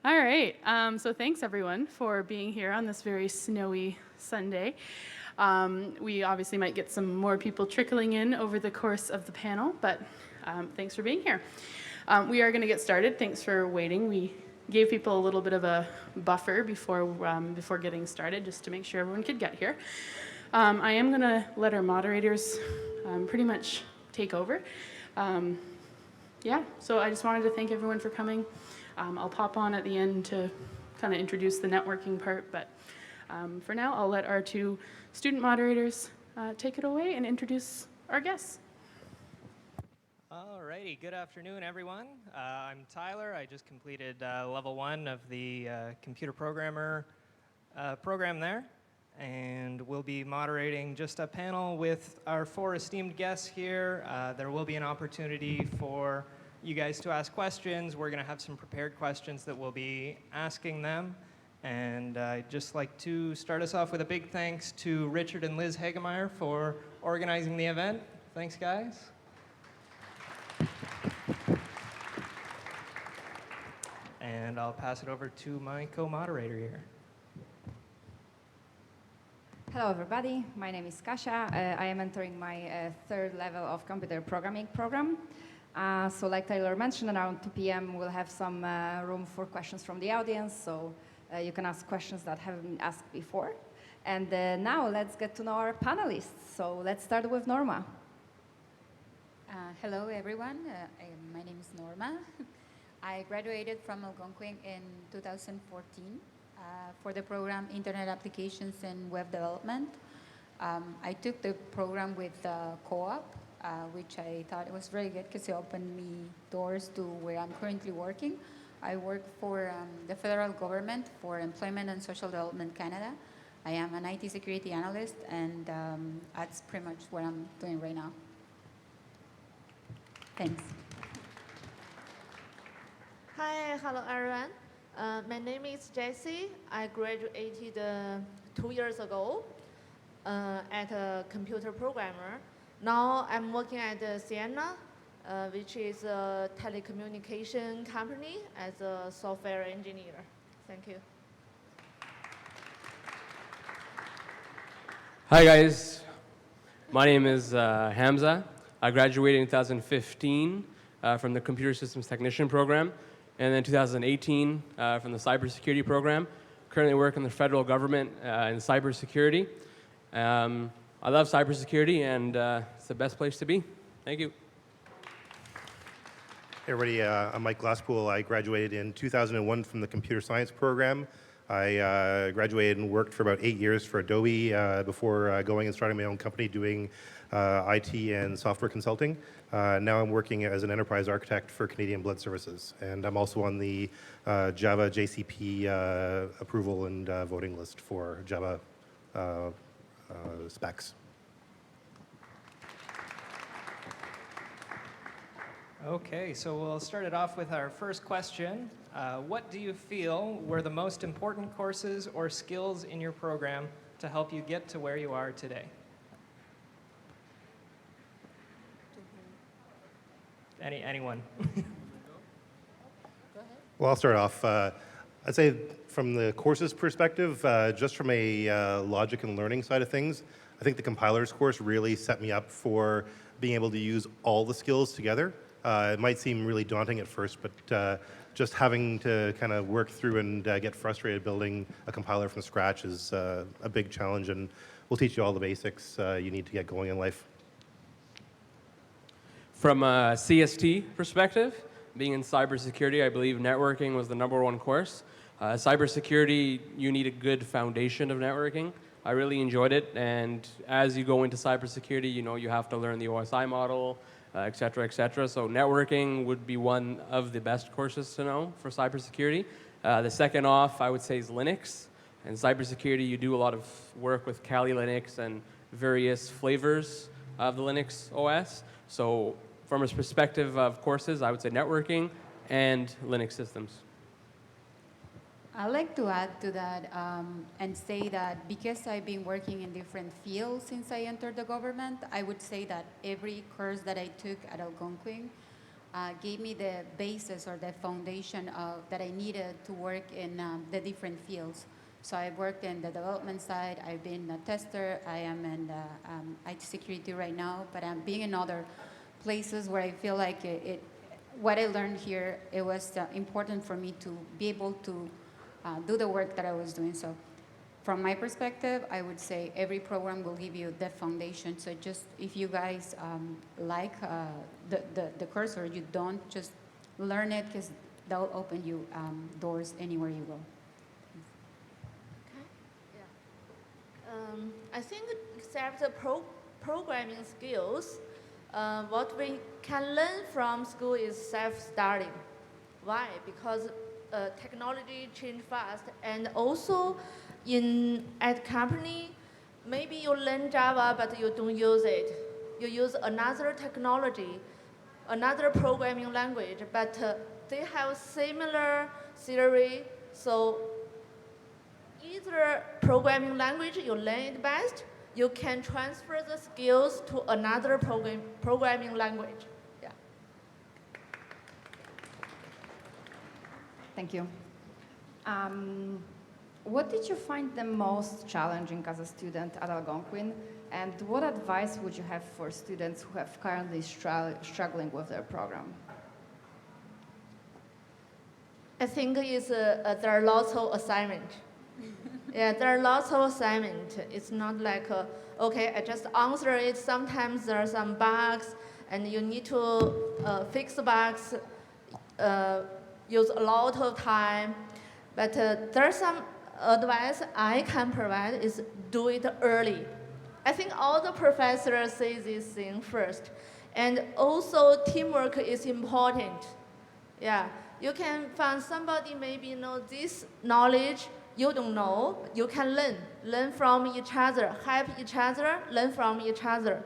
All right. So thanks everyone for being here on this very snowy Sunday. We obviously might get some more people trickling in over the course of the panel, but thanks for being here. We are going to get started. Thanks for waiting. We gave people a little bit of a buffer before getting started, just to make sure everyone could get here. I am going to let our moderators pretty much take over. So I just wanted to thank everyone for coming. I'll pop on at the end to kind of introduce the networking part, but for now, I'll let our two student moderators take it away and introduce our guests. Alrighty, good afternoon, everyone. I'm Tyler. I just completed level 1 of the computer programmer program there, and we'll be moderating just a panel with our 4 esteemed guests here. There will be an opportunity for you guys to ask questions. We're going to have some prepared questions that we'll be asking them. And I'd just like to start us off with a big thanks to Richard and Liz Hagemeyer for organizing the event. Thanks, guys. And I'll pass it over to my co-moderator here. Hello, everybody. My name is Kasia. I am entering my 3rd level of computer programming program. So like Tyler mentioned, around 2 p.m. we'll have some room for questions from the audience, so you can ask questions that haven't been asked before. And now let's get to know our panelists. So let's start with Norma. Hello, everyone. My name is Norma. I graduated from Algonquin in 2014 for the program Internet Applications and Web Development. I took the program with co-op, which I thought it was very good because it opened me doors to where I'm currently working. I work for the federal government for Employment and Social Development Canada. I am an IT security analyst, and that's pretty much what I'm doing right now. Thanks. Hi, hello everyone. My name is Jessie. I graduated 2 years ago at a computer programmer. Now I'm working at Sienna, which is a telecommunication company as a software engineer. Thank you. Hi guys, my name is Hamza. I graduated in 2015 from the Computer Systems Technician program, and then 2018 from the Cybersecurity program. Currently work in the federal government in cybersecurity. I love cybersecurity, and it's the best place to be. Thank you. Hey everybody, I'm Mike Glasspool. I graduated in 2001 from the computer science program. I graduated and worked for about 8 years for Adobe before going and starting my own company doing IT and software consulting. Now I'm working as an enterprise architect for Canadian Blood Services, and I'm also on the Java JCP approval and voting list for Java specs. Okay, so we'll start it off with our first question. What do you feel were the most important courses or skills in your program to help you get to where you are today? Anyone? Well, I'll start off. I'd say from the courses perspective, just from a logic and learning side of things, I think the compilers course really set me up for being able to use all the skills together. It might seem really daunting at first, but just having to kind of work through and get frustrated building a compiler from scratch is a big challenge, and we'll teach you all the basics you need to get going in life. From a CST perspective, being in cybersecurity, I believe networking was the #1 course. Cybersecurity, you need a good foundation of networking. I really enjoyed it, and as you go into cybersecurity, you have to learn the OSI model, et cetera, et cetera. So networking would be one of the best courses to know for cybersecurity. The second off, I would say, is Linux. In cybersecurity, you do a lot of work with Kali Linux and various flavors of the Linux OS. So from a perspective of courses, I would say networking and Linux systems. I'd like to add to that and say that because I've been working in different fields since I entered the government, I would say that every course that I took at Algonquin gave me the basis or the foundation that I needed to work in the different fields. So I worked in the development side, I've been a tester, I am in IT security right now, but I'm being in other places where I feel like what I learned here, it was important for me to be able to do the work that I was doing. So from my perspective, I would say every program will give you the foundation. So just if you guys like the course or you don't, just learn it because that will open you doors anywhere you go. I think except the programming skills, what we can learn from school is self-studying. Why? Because technology change fast, and also at company, maybe you learn Java but you don't use it. You use another technology, another programming language, but they have similar theory. So either programming language you learn it best, you can transfer the skills to another programming language. Yeah. Thank you. What did you find the most challenging as a student at Algonquin? And what advice would you have for students who have currently struggling with their program? I think there are lots of assignments. Yeah, there are lots of assignments. It's not like, okay, I just answer it. Sometimes there are some bugs, and you need to fix the bugs, use a lot of time. But there's some advice I can provide is do it early. I think all the professors say this thing first. And also teamwork is important. Yeah, you can find somebody maybe know this knowledge you don't know. You can learn from each other, help each other, learn from each other.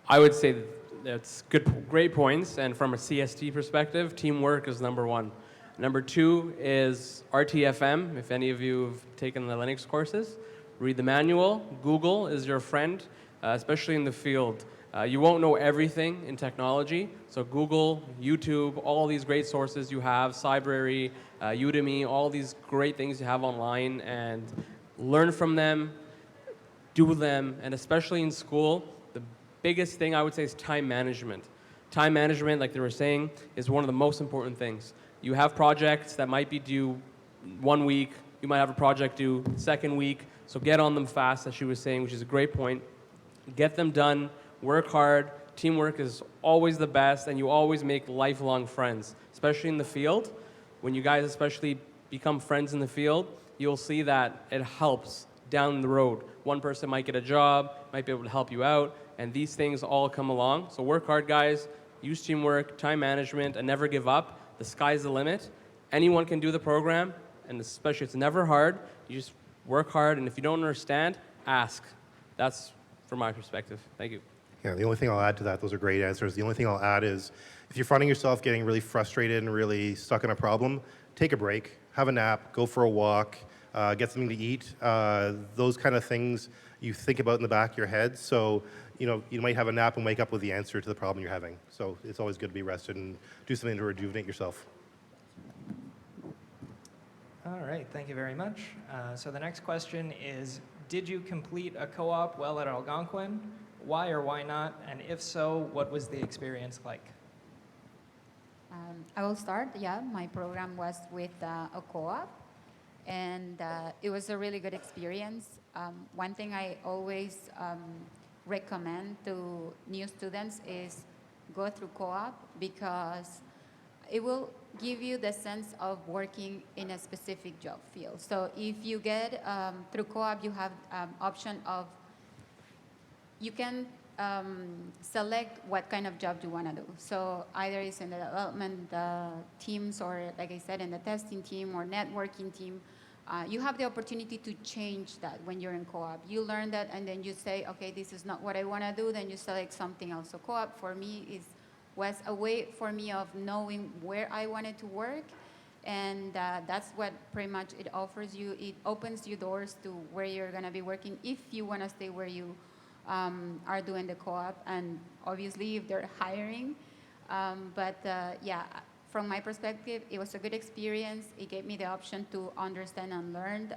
I would say that's great points. And from a CST perspective, teamwork is number one. Number two is RTFM. If any of you have taken the Linux courses, read the manual. Google is your friend, especially in the field. You won't know everything in technology, so Google, YouTube, all these great sources you have, Cybrary, Udemy, all these great things you have online, and learn from them, do them, and especially in school, the biggest thing I would say is time management. Time management, like they were saying, is one of the most important things. You have projects that might be due 1 week, you might have a project due second week, so get on them fast, as she was saying, which is a great point. Get them done. Work hard. Teamwork is always the best, and you always make lifelong friends, especially in the field. When you guys especially become friends in the field, you'll see that it helps down the road. One person might get a job, might be able to help you out, and these things all come along. So work hard, guys. Use teamwork, time management, and never give up. The sky's the limit. Anyone can do the program, and especially it's never hard. You just work hard, and if you don't understand, ask. That's from my perspective. Thank you. Yeah, the only thing I'll add to that, those are great answers. The only thing I'll add is if you're finding yourself getting really frustrated and really stuck in a problem, take a break, have a nap, go for a walk, get something to eat. Those kind of things you think about in the back of your head. So, you might have a nap and wake up with the answer to the problem you're having. So it's always good to be rested and do something to rejuvenate yourself. All right, thank you very much. So the next question is, did you complete a co-op while at Algonquin? Why or why not? And if so, what was the experience like? I will start. Yeah, my program was with a co-op, and it was a really good experience. One thing I always recommend to new students is go through co-op because it will give you the sense of working in a specific job field. So if you get through co-op, you have option of you can select what kind of job you want to do. So either it's in the development teams or, like I said, in the testing team or networking team. You have the opportunity to change that when you're in co-op. You learn that and then you say, okay, this is not what I want to do, then you select something else. So co-op for me was a way for me of knowing where I wanted to work. And that's what pretty much it offers you. It opens you doors to where you're going to be working if you want to stay where you are doing the co-op, and obviously if they're hiring. Yeah, from my perspective, it was a good experience. It gave me the option to understand and learn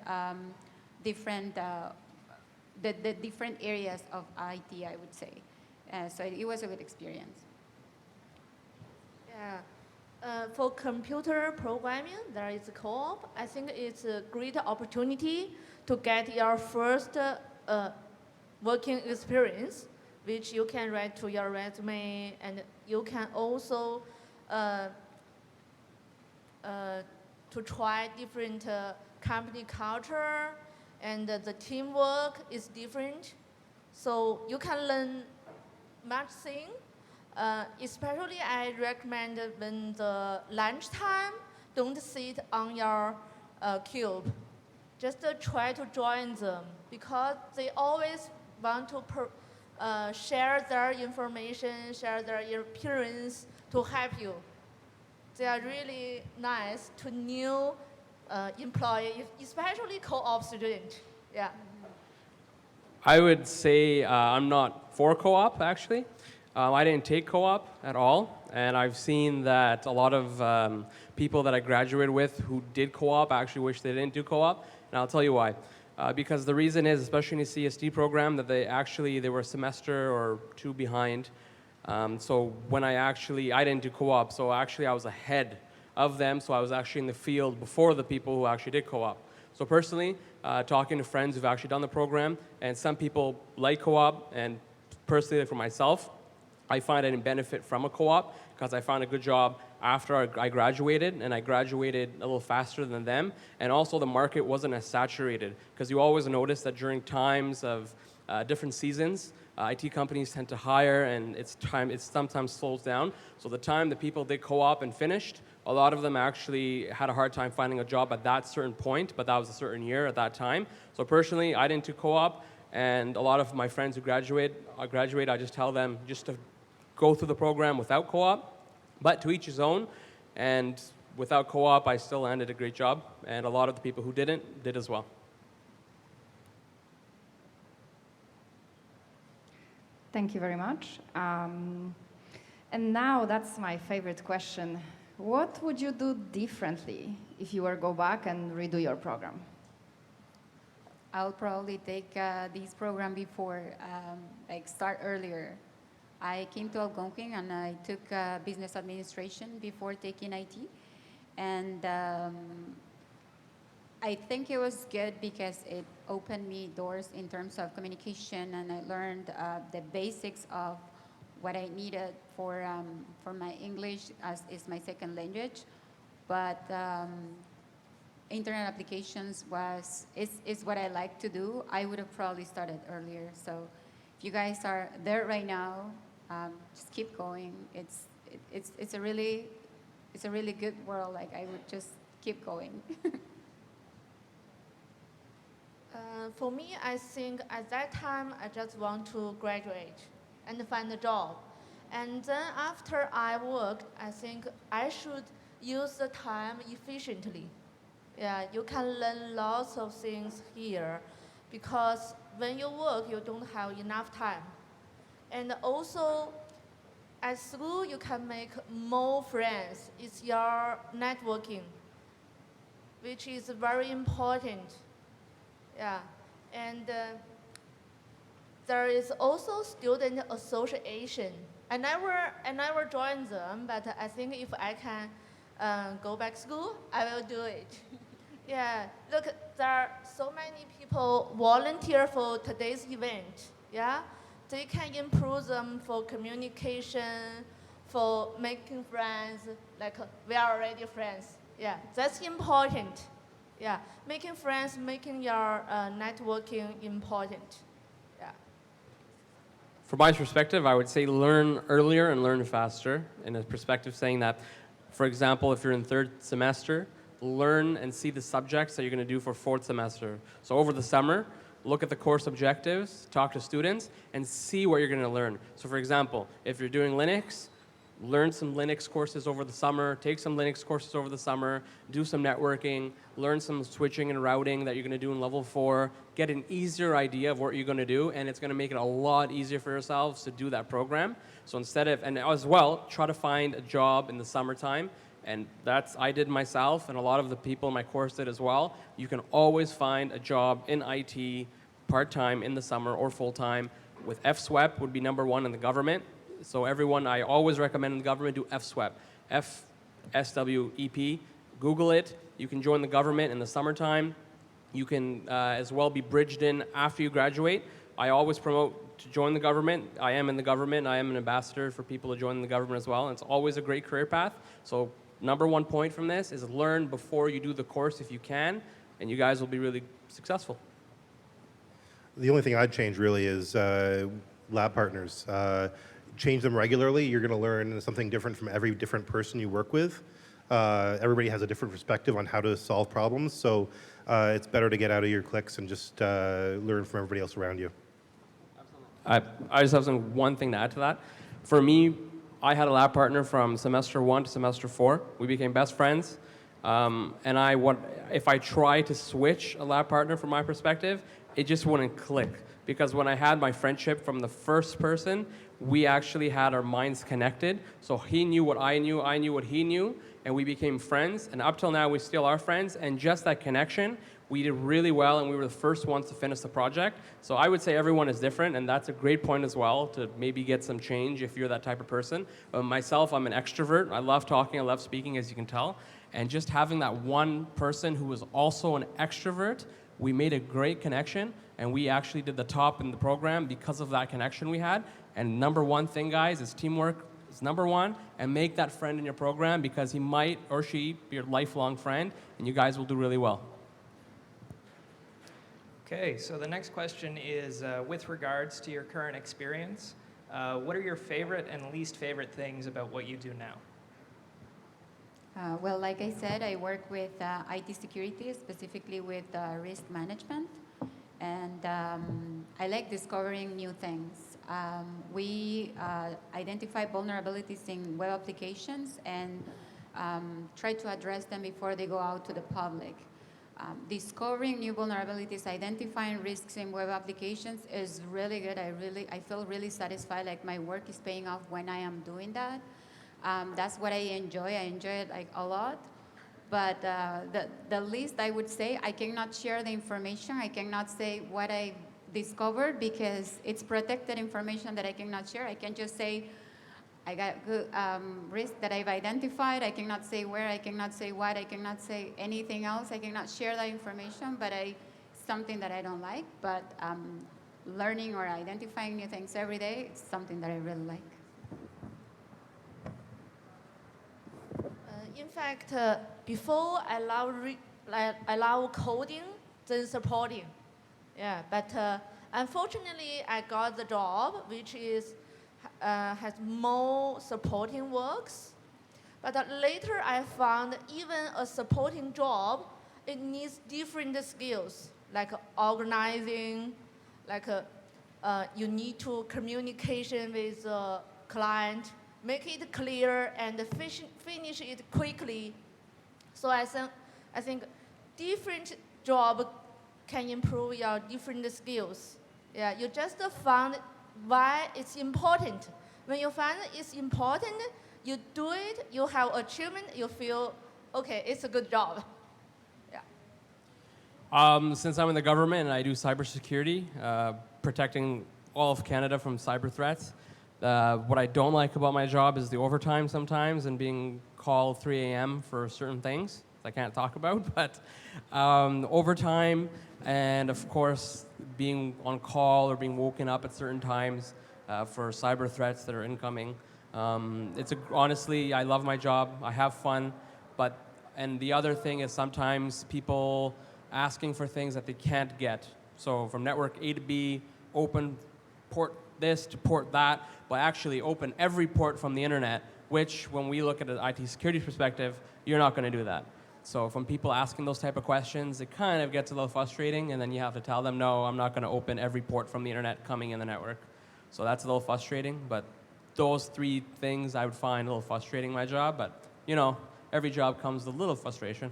different, the different areas of IT, I would say. So it was a good experience. Yeah. For computer programming, there is a co-op. I think it's a great opportunity to get your first working experience, which you can write to your resume, and you can also to try different company culture, and the teamwork is different. So you can learn much thing. Especially I recommend when the lunchtime, don't sit on your cube. Just try to join them, because they always want to share their information, share their experience to help you. They are really nice to new employee, especially co-op student. Yeah. I would say I'm not for co-op, actually. I didn't take co-op at all, and I've seen that a lot of people that I graduated with who did co-op actually wish they didn't do co-op, and I'll tell you why. Because the reason is, especially in the CST program, that they were a semester or two behind. So when I didn't do co-op, so actually I was ahead of them, so I was actually in the field before the people who actually did co-op. So personally, talking to friends who've actually done the program, and some people like co-op, and personally for myself, I find I didn't benefit from a co-op because I found a good job after I graduated, and I graduated a little faster than them, and also the market wasn't as saturated, because you always notice that during times of different seasons, IT companies tend to hire, and it sometimes slows down. So the time that people did co-op and finished, a lot of them actually had a hard time finding a job at that certain point, but that was a certain year at that time. So personally, I didn't do co-op, and a lot of my friends who graduate, I just tell them just to go through the program without co-op, but to each his own. And without co-op, I still landed a great job, and a lot of the people who didn't did as well. Thank you very much. And now that's my favorite question. What would you do differently if you were to go back and redo your program? I'll probably take this program before, start earlier. I came to Algonquin and I took business administration before taking IT. And I think it was good because it opened me doors in terms of communication, and I learned the basics of what I needed for my English as is my second language. But internet applications is what I like to do. I would have probably started earlier. So if you guys are there right now, just keep going. It's a really good world. Like, I would just keep going. For me, I think at that time, I just want to graduate and find a job. And then after I worked, I think I should use the time efficiently. Yeah, you can learn lots of things here, because when you work, you don't have enough time. And also, at school, you can make more friends. It's your networking, which is very important. Yeah, and there is also student association. I never joined them, but I think if I can go back to school, I will do it. Yeah, look, there are so many people volunteer for today's event. Yeah, they can improve them for communication, for making friends. Like, we are already friends. Yeah, that's important. Yeah, making friends, making your networking important. Yeah. From my perspective, I would say learn earlier and learn faster. In a perspective saying that, for example, if you're in third semester, learn and see the subjects that you're going to do for fourth semester. So over the summer, look at the course objectives, talk to students, and see what you're going to learn. So for example, if you're doing Linux, learn some Linux courses over the summer, take some Linux courses over the summer, do some networking, learn some switching and routing that you're going to do in level 4, get an easier idea of what you're going to do, and it's going to make it a lot easier for yourselves to do that program. So instead of, and as well, try to find a job in the summertime. And that's, I did myself, and a lot of the people in my course did as well. You can always find a job in IT part-time in the summer or full-time. With FSWEP would be #1 in the government. So everyone, I always recommend in the government do FSWEP, FSWEP. Google it. You can join the government in the summertime. You can as well be bridged in after you graduate. I always promote to join the government. I am in the government. I am an ambassador for people to join the government as well. And it's always a great career path. So #1 point from this is learn before you do the course if you can, and you guys will be really successful. The only thing I'd change really is lab partners. Change them regularly. You're going to learn something different from every different person you work with. Everybody has a different perspective on how to solve problems, so it's better to get out of your cliques and just learn from everybody else around you. I just have one thing to add to that. For me, I had a lab partner from semester 1 to semester 4. We became best friends. And if I try to switch a lab partner from my perspective, it just wouldn't click. Because when I had my friendship from the first person, we actually had our minds connected. So he knew what I knew what he knew, and we became friends. And up till now, we still are friends. And just that connection, we did really well, and we were the first ones to finish the project. So I would say everyone is different, and that's a great point as well to maybe get some change if you're that type of person. Myself, I'm an extrovert. I love talking, I love speaking, as you can tell. And just having that one person who was also an extrovert, we made a great connection, and we actually did the top in the program because of that connection we had. And #1 thing, guys, is teamwork is #1, and make that friend in your program because he might or she be your lifelong friend, and you guys will do really well. Okay, so the next question is with regards to your current experience, what are your favorite and least favorite things about what you do now? Well, like I said, I work with IT security, specifically with risk management, and I like discovering new things. We identify vulnerabilities in web applications and try to address them before they go out to the public. Discovering new vulnerabilities, identifying risks in web applications is really good. I feel really satisfied, like my work is paying off when I am doing that. That's what I enjoy. I enjoy it like a lot. But the least I would say, I cannot share the information. I cannot say what I discovered because it's protected information that I cannot share. I can just say I got good risk that I've identified. I cannot say where. I cannot say what. I cannot say anything else. I cannot share that information. But something that I don't like. But learning or identifying new things every day, it's something that I really like. In fact, before I love coding than supporting. Yeah, but unfortunately, I got the job which is has more supporting works. But later, I found even a supporting job, it needs different skills, like organizing, like you need to communication with the client, make it clear and finish it quickly. So I think different job can improve your different skills. Yeah, you just found why it's important. When you find it's important, you do it, you have achievement, you feel, okay, it's a good job. Yeah. Since I'm in the government and I do cybersecurity, protecting all of Canada from cyber threats, what I don't like about my job is the overtime sometimes and being called 3 a.m. for certain things I can't talk about, but overtime and, of course, being on call or being woken up at certain times for cyber threats that are incoming. Honestly, I love my job. I have fun, and the other thing is sometimes people asking for things that they can't get. So from network A to B, open port this to port that, but actually open every port from the internet, which when we look at an IT security perspective, you're not going to do that. So from people asking those type of questions, it kind of gets a little frustrating, and then you have to tell them, no, I'm not going to open every port from the internet coming in the network. So that's a little frustrating, but those three things I would find a little frustrating in my job, but you know, every job comes with a little frustration.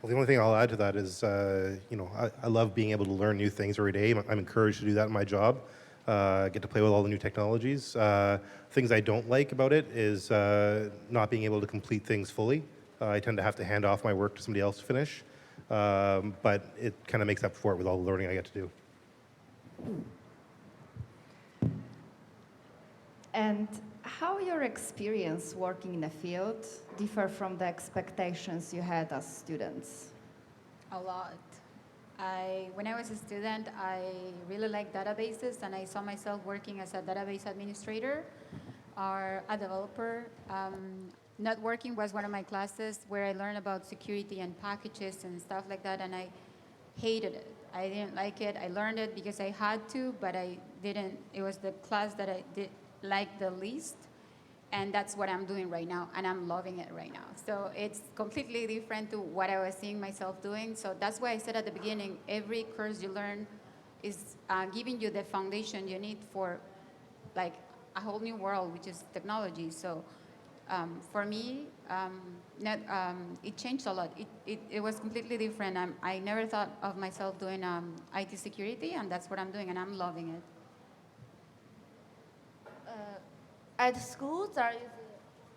Well, the only thing I'll add to that is, you know, I love being able to learn new things every day. I'm encouraged to do that in my job. I get to play with all the new technologies. Things I don't like about it is not being able to complete things fully. I tend to have to hand off my work to somebody else to finish, but it kind of makes up for it with all the learning I get to do. And how your experience working in the field differ from the expectations you had as students? A lot. When I was a student, I really liked databases, and I saw myself working as a database administrator or a developer. Networking was one of my classes where I learned about security and packages and stuff like that, and I hated it. I didn't like it. I learned it because I had to, but I didn't. It was the class that I did like the least, and that's what I'm doing right now, and I'm loving it right now. So it's completely different to what I was seeing myself doing. So that's why I said at the beginning, every course you learn is giving you the foundation you need for like a whole new world, which is technology. So for me, it changed a lot. It was completely different. I never thought of myself doing IT security, and that's what I'm doing, and I'm loving it. At school,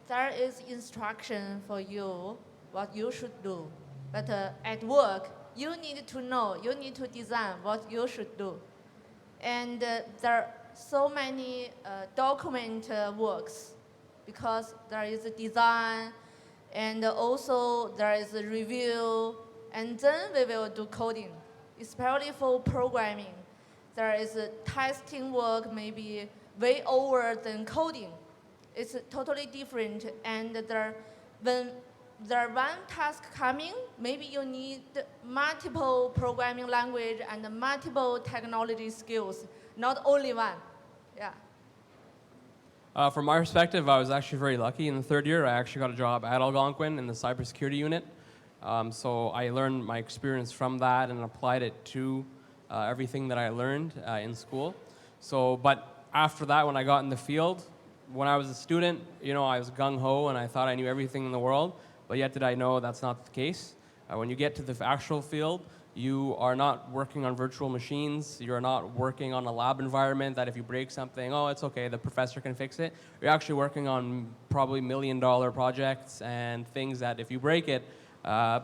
there is instruction for you what you should do. But at work, you need to know, you need to design what you should do. And there are so many document works because there is a design and also there is a review, and then we will do coding, especially for programming. There is a testing work maybe way over than coding. It's totally different, and when there one task coming, maybe you need multiple programming language and multiple technology skills, not only one. Yeah. From my perspective, I was actually very lucky. In the third year, I actually got a job at Algonquin in the cybersecurity unit. So I learned my experience from that and applied it to everything that I learned in school. But after that, when I got in the field, when I was a student, you know, I was gung-ho and I thought I knew everything in the world, but yet did I know that's not the case. When you get to the actual field, you are not working on virtual machines, you're not working on a lab environment that if you break something, oh, it's okay, the professor can fix it. You're actually working on probably $1 million projects and things that if you break it,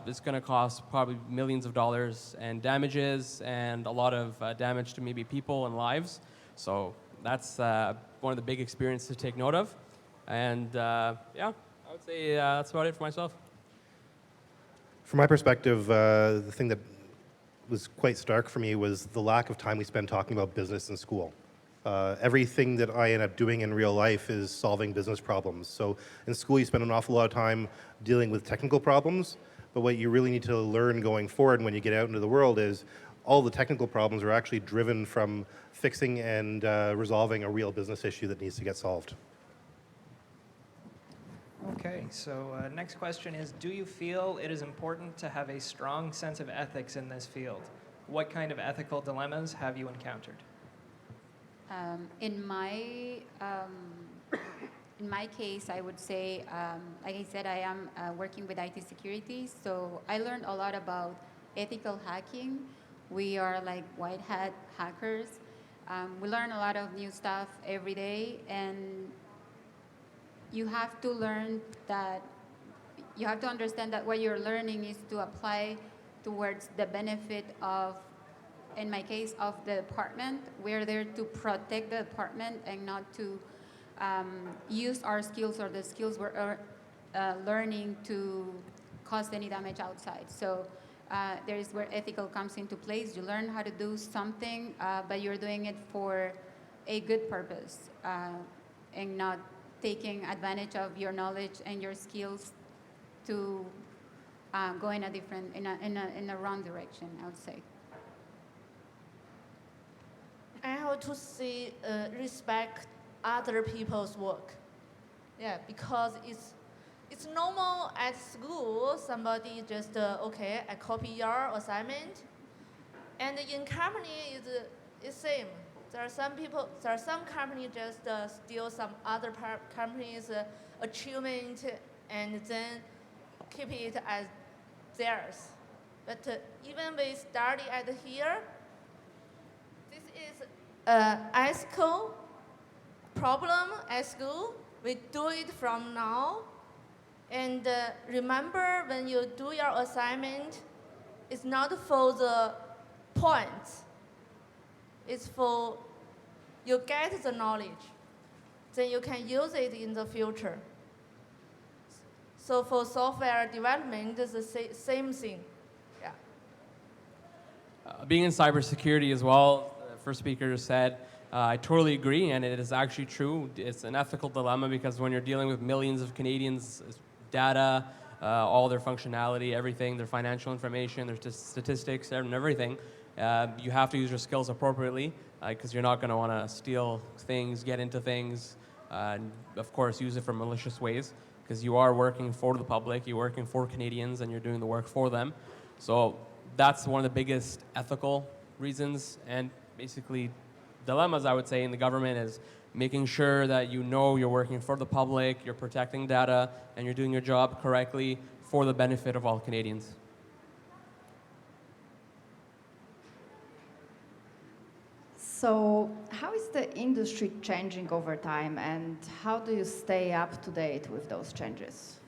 it's going to cost probably millions of dollars and damages and a lot of damage to maybe people and lives. So that's one of the big experiences to take note of. And yeah, I would say that's about it for myself. From my perspective, the thing that was quite stark for me was the lack of time we spend talking about business in school. Everything that I end up doing in real life is solving business problems. So in school, you spend an awful lot of time dealing with technical problems, but what you really need to learn going forward when you get out into the world is all the technical problems are actually driven from fixing and resolving a real business issue that needs to get solved. Okay, so next question is, do you feel it is important to have a strong sense of ethics in this field? What kind of ethical dilemmas have you encountered? In my case, I would say, like I said, I am working with IT security, so I learned a lot about ethical hacking. We are like white hat hackers. We learn a lot of new stuff every day, and you have to learn that, you have to understand that what you're learning is to apply towards the benefit of, in my case, of the department. We're there to protect the department and not to use our skills or the skills we're learning to cause any damage outside. So there is where ethical comes into place. You learn how to do something, but you're doing it for a good purpose and not taking advantage of your knowledge and your skills to go in a different, in a wrong direction, I would say. I have to see, respect other people's work. Yeah, because it's normal at school, somebody just, okay, I copy your assignment. And in company, it's same. there are some companies just steal some other companies' achievement and then keep it as theirs. But even we study at here, this is ethical problem at school. We do it from now. And remember, when you do your assignment, it's not for the points. It's for you get the knowledge. Then you can use it in the future. So for software development, it's the same thing. Yeah. Being in cybersecurity as well, the first speaker said, I totally agree, and it is actually true. It's an ethical dilemma because when you're dealing with millions of Canadians' data, all their functionality, everything, their financial information, their statistics, and everything, you have to use your skills appropriately because you're not going to want to steal things, get into things, and of course use it for malicious ways because you are working for the public, you're working for Canadians, and you're doing the work for them. So that's one of the biggest ethical reasons and basically dilemmas, I would say, in the government is making sure that you know you're working for the public, you're protecting data, and you're doing your job correctly for the benefit of all Canadians. So how is the industry changing over time, and how do you stay up to date with those changes?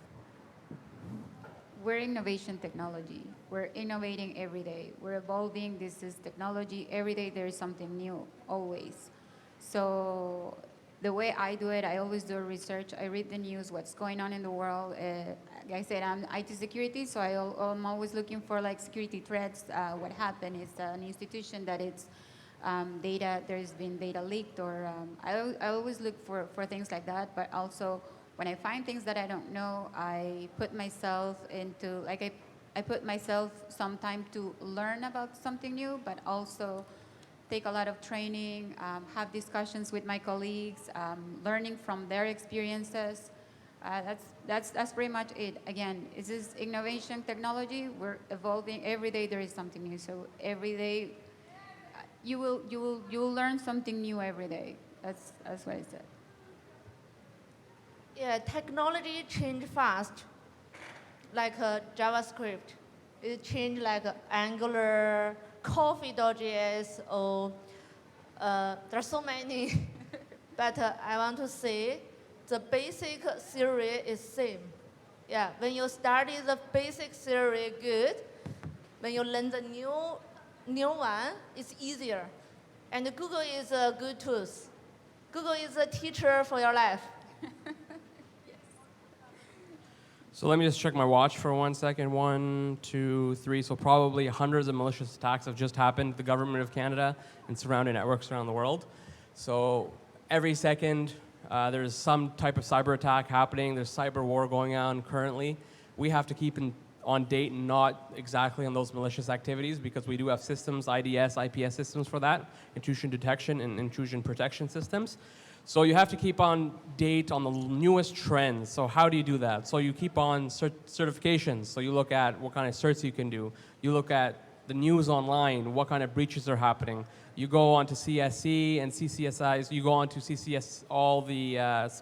We're innovation technology. We're innovating every day. We're evolving. This is technology. Every day there is something new, always. So the way I do it, I always do research. I read the news, what's going on in the world. Like I said, I'm IT security, so I'm always looking for like security threats. What happened is an institution that it's data, there's been data leaked, or I always look for things like that. But also, when I find things that I don't know, I put myself into, like I put myself some time to learn about something new, but also take a lot of training, have discussions with my colleagues, learning from their experiences. That's pretty much it. Again, this is innovation technology. We're evolving. Every day there is something new. So every day you will learn something new every day. That's what I said. Yeah, technology change fast, like JavaScript. It changed like Angular, Coffee.js, or there are so many. But I want to say the basic theory is same. Yeah, when you study the basic theory good, when you learn the new one, it's easier. And Google is a good tool. Google is a teacher for your life. So let me just check my watch for 1 second. 1, 2, 3. So probably hundreds of malicious attacks have just happened to the government of Canada and surrounding networks around the world. So every second, there's some type of cyber attack happening. There's cyber war going on currently. We have to keep on date and not exactly on those malicious activities because we do have systems, IDS, IPS systems for that, intrusion detection and intrusion protection systems. So you have to keep on date on the newest trends. So how do you do that? So you keep on certifications. So you look at what kind of certs you can do. You look at the news online, what kind of breaches are happening. You go on to CSC and CCSI. You go on to CCS, all the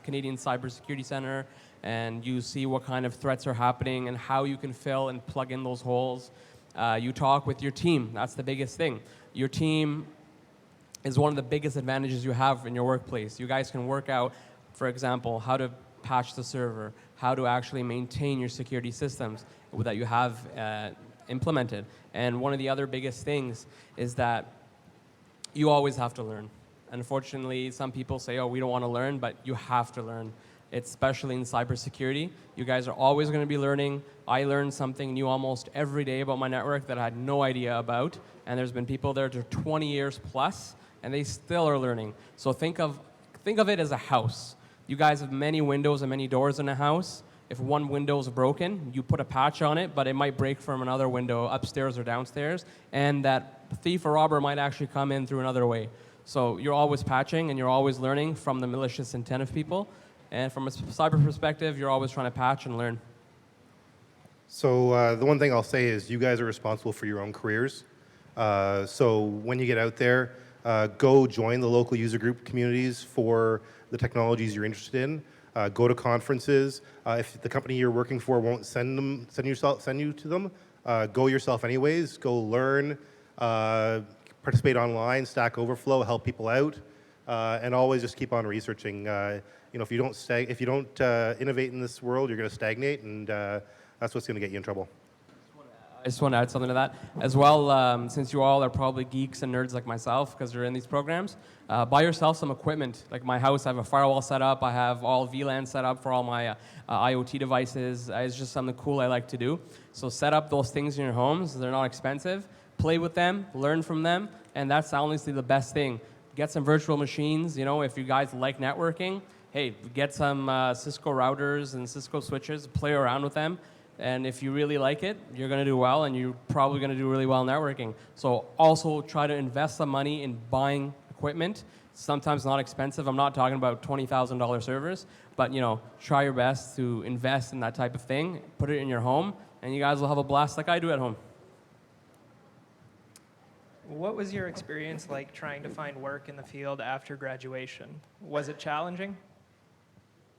Canadian Cybersecurity Center, and you see what kind of threats are happening and how you can fill and plug in those holes. You talk with your team. That's the biggest thing. Your team is one of the biggest advantages you have in your workplace. You guys can work out, for example, how to patch the server, how to actually maintain your security systems that you have implemented. And one of the other biggest things is that you always have to learn. Unfortunately, some people say, oh, we don't want to learn, but you have to learn. Especially in cybersecurity. You guys are always going to be learning. I learn something new almost every day about my network that I had no idea about. And there's been people there for 20 years plus, and they still are learning. So think of it as a house. You guys have many windows and many doors in a house. If one window is broken, you put a patch on it, but it might break from another window upstairs or downstairs, and that thief or robber might actually come in through another way. So you're always patching, and you're always learning from the malicious intent of people. And from a cyber perspective, you're always trying to patch and learn. So the one thing I'll say is you guys are responsible for your own careers. So when you get out there, go join the local user group communities for the technologies you're interested in. Go to conferences. If the company you're working for won't send you to them, go yourself anyways. Go learn, participate online, Stack Overflow, help people out, and always just keep on researching. If you don't innovate in this world, you're going to stagnate, and that's what's going to get you in trouble. I just want to add something to that as well. Since you all are probably geeks and nerds like myself because you're in these programs, buy yourself some equipment. Like my house, I have a firewall set up. I have all VLAN set up for all my IoT devices. It's just something cool I like to do. So set up those things in your homes. They're not expensive. Play with them, learn from them, and that's honestly the best thing. Get some virtual machines. If you guys like networking, hey, get some Cisco routers and Cisco switches. Play around with them. And if you really like it, you're going to do well, and you're probably going to do really well networking. So also try to invest some money in buying equipment. Sometimes not expensive. I'm not talking about $20,000 servers, but try your best to invest in that type of thing. Put it in your home, and you guys will have a blast like I do at home. What was your experience like trying to find work in the field after graduation? Was it challenging?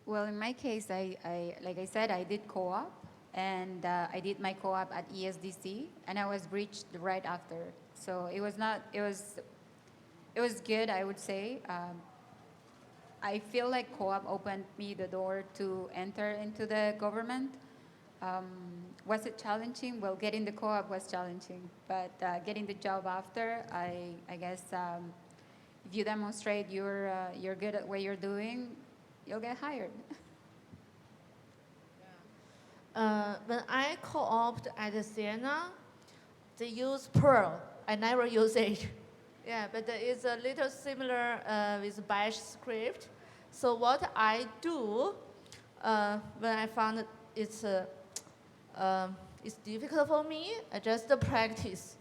Well, in my case, like I said, I did co-op, and I did my co-op at ESDC, and I was breached right after. So it was good, I would say. I feel like co-op opened me the door to enter into the government. Was it challenging? Well, getting the co-op was challenging, but getting the job after, I guess if you demonstrate you're good at what you're doing, you'll get hired. When I co-opted at Siena, they use Perl. I never use it. Yeah, but it's a little similar with Bash script. So what I do when I found it's difficult for me, I just practice.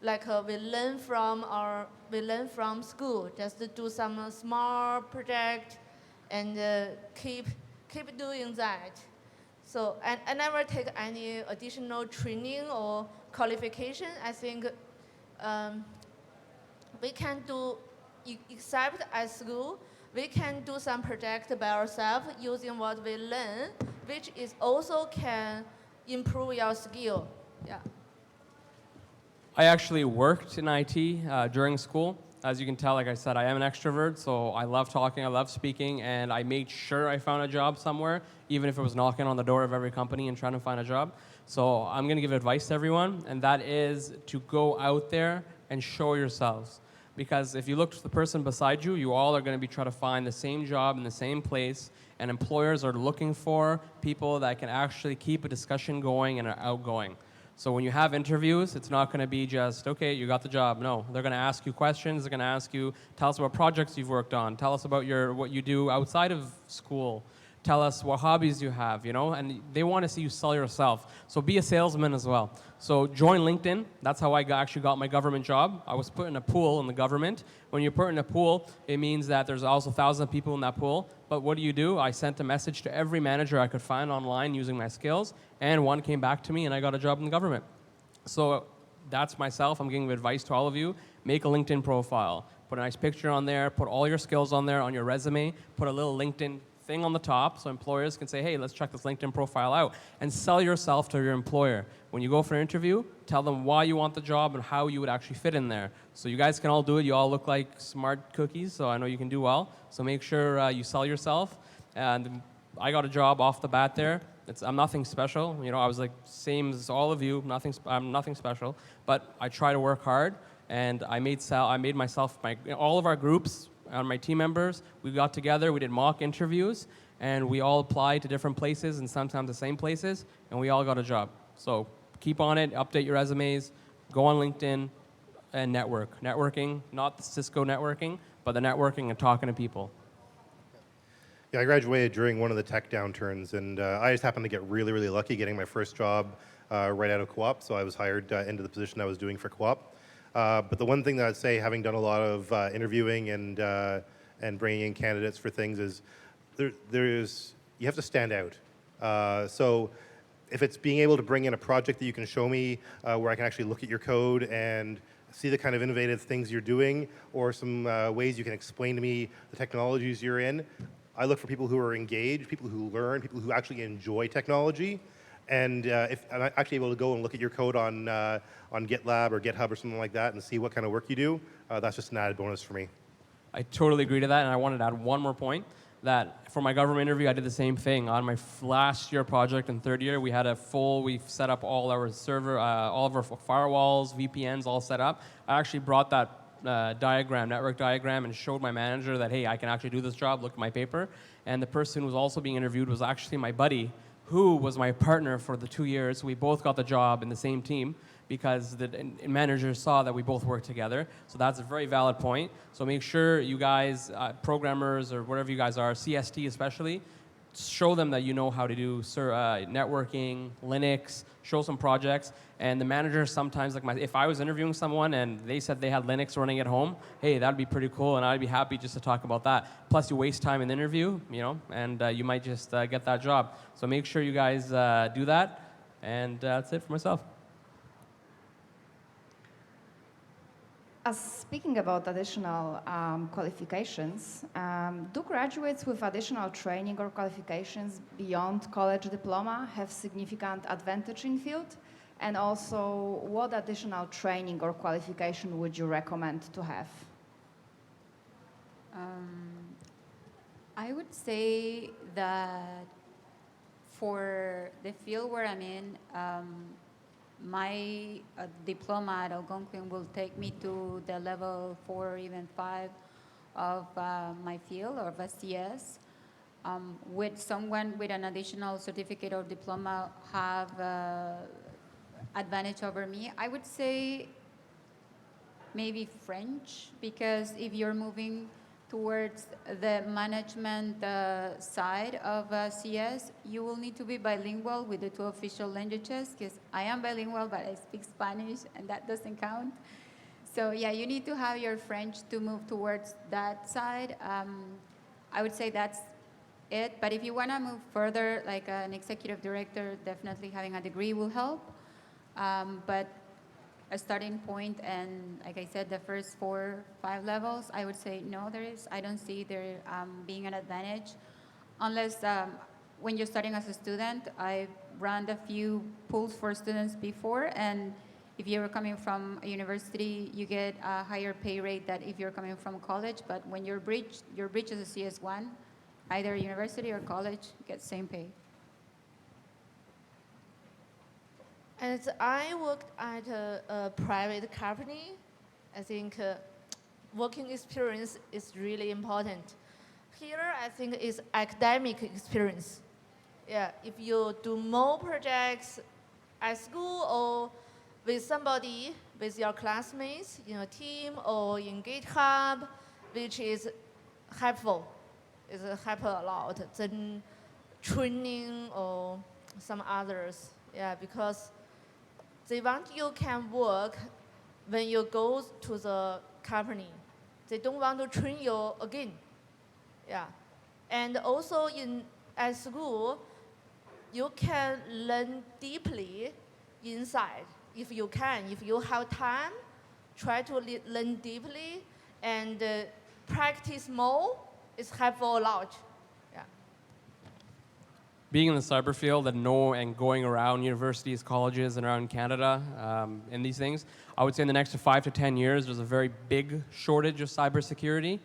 Like we learn from school, just to do some small project and keep doing that. So I never take any additional training or qualification. I think we can do, except at school, we can do some project by ourselves using what we learn, which is also can improve your skill. Yeah. I actually worked in IT during school. As you can tell, like I said, I am an extrovert, so I love talking, I love speaking, and I made sure I found a job somewhere, even if it was knocking on the door of every company and trying to find a job. So I'm going to give advice to everyone, and that is to go out there and show yourselves. Because if you look to the person beside you, you all are going to be trying to find the same job in the same place, and employers are looking for people that can actually keep a discussion going and are outgoing. So when you have interviews, it's not going to be just, okay, you got the job. No, they're going to ask you questions. They're going to ask you, tell us about projects you've worked on. Tell us about what you do outside of school. Tell us what hobbies you have, and they want to see you sell yourself. So be a salesman as well. So join LinkedIn. That's how I actually got my government job. I was put in a pool in the government. When you're put in a pool, it means that there's also thousands of people in that pool. But what do? I sent a message to every manager I could find online using my skills, and one came back to me, and I got a job in the government. So that's myself. I'm giving advice to all of you. Make a LinkedIn profile. Put a nice picture on there. Put all your skills on there on your resume. Put a little LinkedIn thing on the top so employers can say, hey, let's check this LinkedIn profile out, and sell yourself to your employer. When you go for an interview, tell them why you want the job and how you would actually fit in there. So you guys can all do it. You all look like smart cookies, so I know you can do well. So make sure you sell yourself. And I got a job off the bat there. I'm nothing special. I was like same as all of you. I'm nothing special. But I try to work hard, and I made myself, all of our groups, and my team members, we got together, we did mock interviews, and we all applied to different places and sometimes the same places, and we all got a job. So keep on it, update your resumes, go on LinkedIn, and network. Networking, not the Cisco networking, but the networking and talking to people. Yeah, I graduated during one of the tech downturns, and I just happened to get really, really lucky getting my first job right out of co-op, so I was hired into the position I was doing for co-op. But the one thing that I'd say, having done a lot of interviewing and bringing in candidates for things, is you have to stand out. So if it's being able to bring in a project that you can show me where I can actually look at your code and see the kind of innovative things you're doing, or some ways you can explain to me the technologies you're in. I look for people who are engaged, people who learn, people who actually enjoy technology. And if I'm actually able to go and look at your code on GitLab or GitHub or something like that and see what kind of work you do, that's just an added bonus for me. I totally agree to that, and I wanted to add one more point, that for my government interview, I did the same thing. On my last year project in third year, we set up all our server, all of our firewalls, VPNs all set up. I actually brought that network diagram, and showed my manager that, hey, I can actually do this job, look at my paper. And the person who was also being interviewed was actually my buddy, who was my partner for the 2 years. We both got the job in the same team because the manager saw that we both worked together. So that's a very valid point. So make sure you guys, programmers or whatever you guys are, CST especially, show them that you know how to do networking, Linux, show some projects. And the manager sometimes, if I was interviewing someone and they said they had Linux running at home, hey, that'd be pretty cool, and I'd be happy just to talk about that. Plus, you waste time in the interview, and you might just get that job. So make sure you guys do that, and that's it for myself. Speaking about additional qualifications, do graduates with additional training or qualifications beyond college diploma have significant advantage in field? And also, what additional training or qualification would you recommend to have? I would say that for the field where I'm in, my diploma at Algonquin will take me to the level 4 or even 5 of my field, or of a CS. With someone with an additional certificate or diploma have advantage over me, I would say maybe French, because if you're moving towards the management side of CS, you will need to be bilingual with the 2 official languages, because I am bilingual, but I speak Spanish, and that doesn't count. So yeah, you need to have your French to move towards that side. I would say that's it, but if you want to move further, like an executive director, definitely having a degree will help. But a starting point, and like I said, the first 4, 5 levels, I would say no, I don't see there being an advantage, unless when you're starting as a student. I've run a few pools for students before, and if you're coming from a university, you get a higher pay rate than if you're coming from college. But when you're bridged as a CS1, either university or college, you get same pay. As I worked at a private company, I think working experience is really important. Here, I think is academic experience. Yeah, if you do more projects at school or with somebody, with your classmates in a team or in GitHub, which is helpful, a lot than training or some others. Yeah, because they want you can work when you go to the company. They don't want to train you again. Yeah. And also at school, you can learn deeply inside. If you have time, try to learn deeply and practice more. It's helpful a lot. Being in the cyber field and going around universities, colleges, and around Canada in these things, I would say in the next 5 to 10 years, there's a very big shortage of cybersecurity.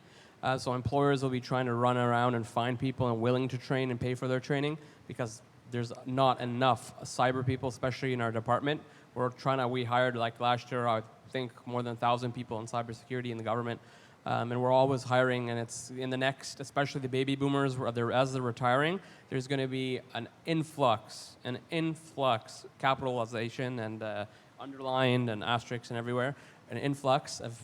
So employers will be trying to run around and find people and willing to train and pay for their training, because there's not enough cyber people, especially in our department. We hired last year, I think more than 1,000 people in cybersecurity in the government. And we're always hiring, and it's in the next, especially the baby boomers, as they're retiring, there's going to be an influx, capitalization and underlined and asterisks and everywhere, an influx of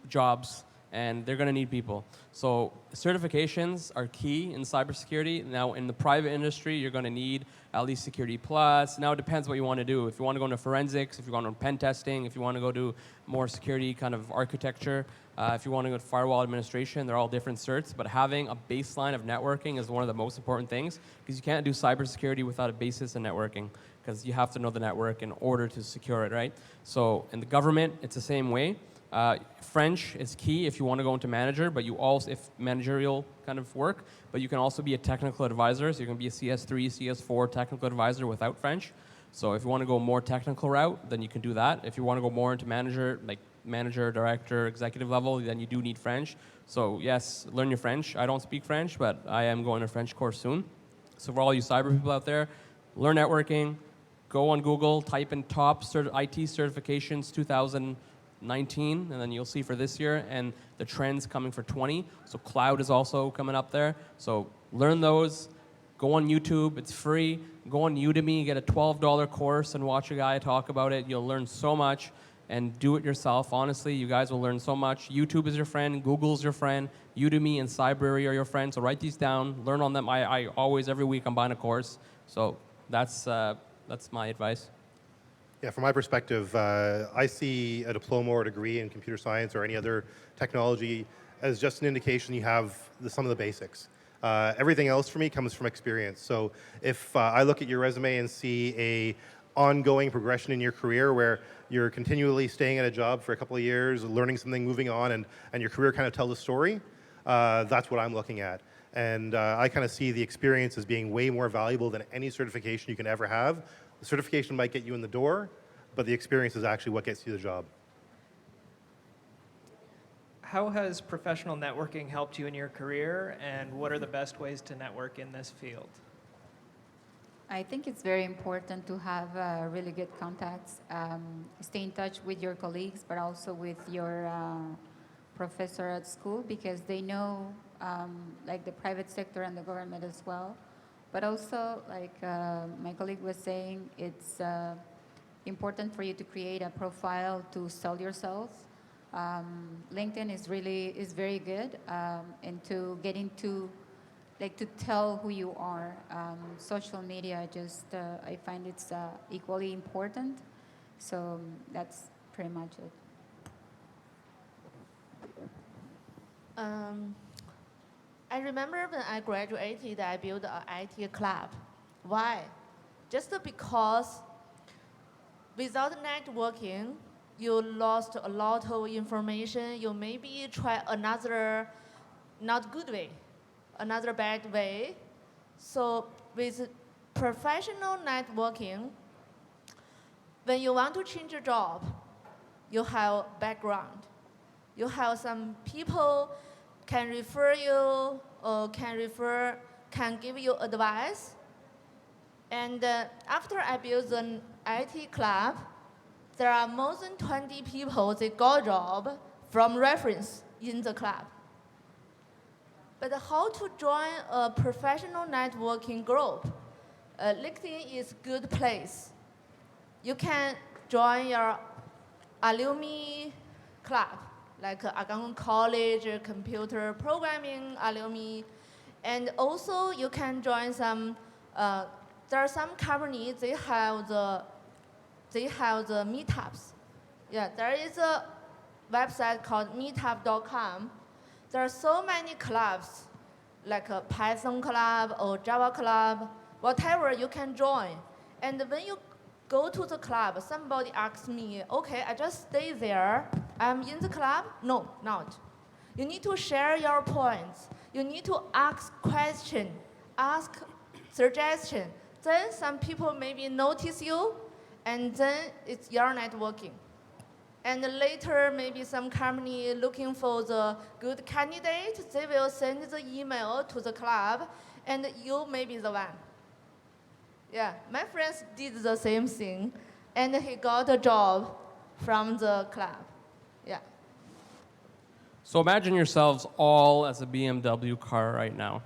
jobs, and they're going to need people. So certifications are key in cybersecurity. Now, in the private industry, you're going to need at least Security Plus. Now, it depends what you want to do. If you want to go into forensics, if you want to go into pen testing, if you want to go do more security kind of architecture, if you want to go to firewall administration, they're all different certs. But having a baseline of networking is one of the most important things, because you can't do cybersecurity without a basis in networking. because you have to know the network in order to secure it, right? So in the government, it's the same way. French is key if you want to go into manager, but you also, if managerial kind of work, but you can also be a technical advisor, so you can be a CS3, CS4 technical advisor without French. So if you want to go more technical route, then you can do that. If you want to go more into manager, like manager, director, executive level, then you do need French. So yes, learn your French. I don't speak French, but I am going to a French course soon. So for all you cyber people out there, learn networking, go on Google, type in top IT certifications 2019, and then you'll see for this year, and the trends coming for 20. So cloud is also coming up there. So learn those. Go on YouTube, it's free. Go on Udemy, get a $12 course and watch a guy talk about it. You'll learn so much, and do it yourself. Honestly, you guys will learn so much. YouTube is your friend, Google's your friend, Udemy and Cybrary are your friends, so write these down, learn on them. I always, every week, I'm buying a course. So that's my advice. Yeah, from my perspective, I see a diploma or a degree in computer science or any other technology as just an indication you have some of the basics. Everything else for me comes from experience. So if I look at your resume and see a ongoing progression in your career where you're continually staying at a job for a couple of years, learning something, moving on, and your career kind of tells a story, that's what I'm looking at. And I kind of see the experience as being way more valuable than any certification you can ever have. The certification might get you in the door, but the experience is actually what gets you the job. How has professional networking helped you in your career, and what are the best ways to network in this field? I think it's very important to have really good contacts, stay in touch with your colleagues, but also with your professor at school, because they know like the private sector and the government as well. But also, like my colleague was saying, it's important for you to create a profile to sell yourself. LinkedIn is very good into getting to to tell who you are. Social media I find it's equally important. So that's pretty much it. I remember when I graduated, I built an IT club. Why? Just because without networking, you lost a lot of information. You maybe try another not good way, another bad way. So with professional networking, when you want to change a job, you have background. You have some people can refer you or can give you advice. And after I built an IT club, there are more than 20 people that got a job from reference in the club. But how to join a professional networking group? LinkedIn is a good place. You can join your alumni club, like Algonquin College computer programming alumni. And also you can join some, there are some companies, they have the meetups. Yeah, there is a website called meetup.com. There are so many clubs, like a Python club or Java club, whatever you can join. And when you go to the club, somebody asks me, okay, I just stay there, I'm in the club? No, not. You need to share your points. You need to ask questions, ask suggestions. Then some people maybe notice you, and then it's your networking. And later, maybe some company looking for the good candidate, they will send the email to the club, and you may be the one. Yeah, my friends did the same thing, and he got a job from the club. Yeah. So imagine yourselves all as a BMW car right now.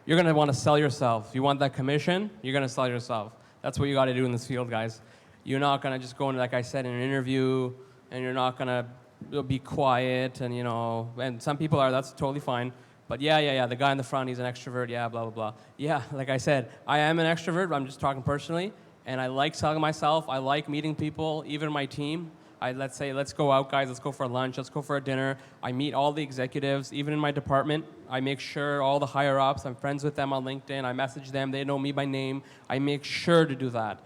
You're going to want to sell yourself. You want that commission, you're going to sell yourself. That's what you got to do in this field, guys. You're not going to just go into, like I said, in an interview, and you're not going to be quiet, and, and some people are, that's totally fine. But yeah, the guy in the front, he's an extrovert, yeah, blah, blah, blah. Yeah, like I said, I am an extrovert, but I'm just talking personally, and I like selling myself. I like meeting people, even my team. Let's say, let's go out, guys. Let's go for lunch. Let's go for a dinner. I meet all the executives, even in my department. I make sure all the higher ups, I'm friends with them on LinkedIn. I message them. They know me by name. I make sure to do that.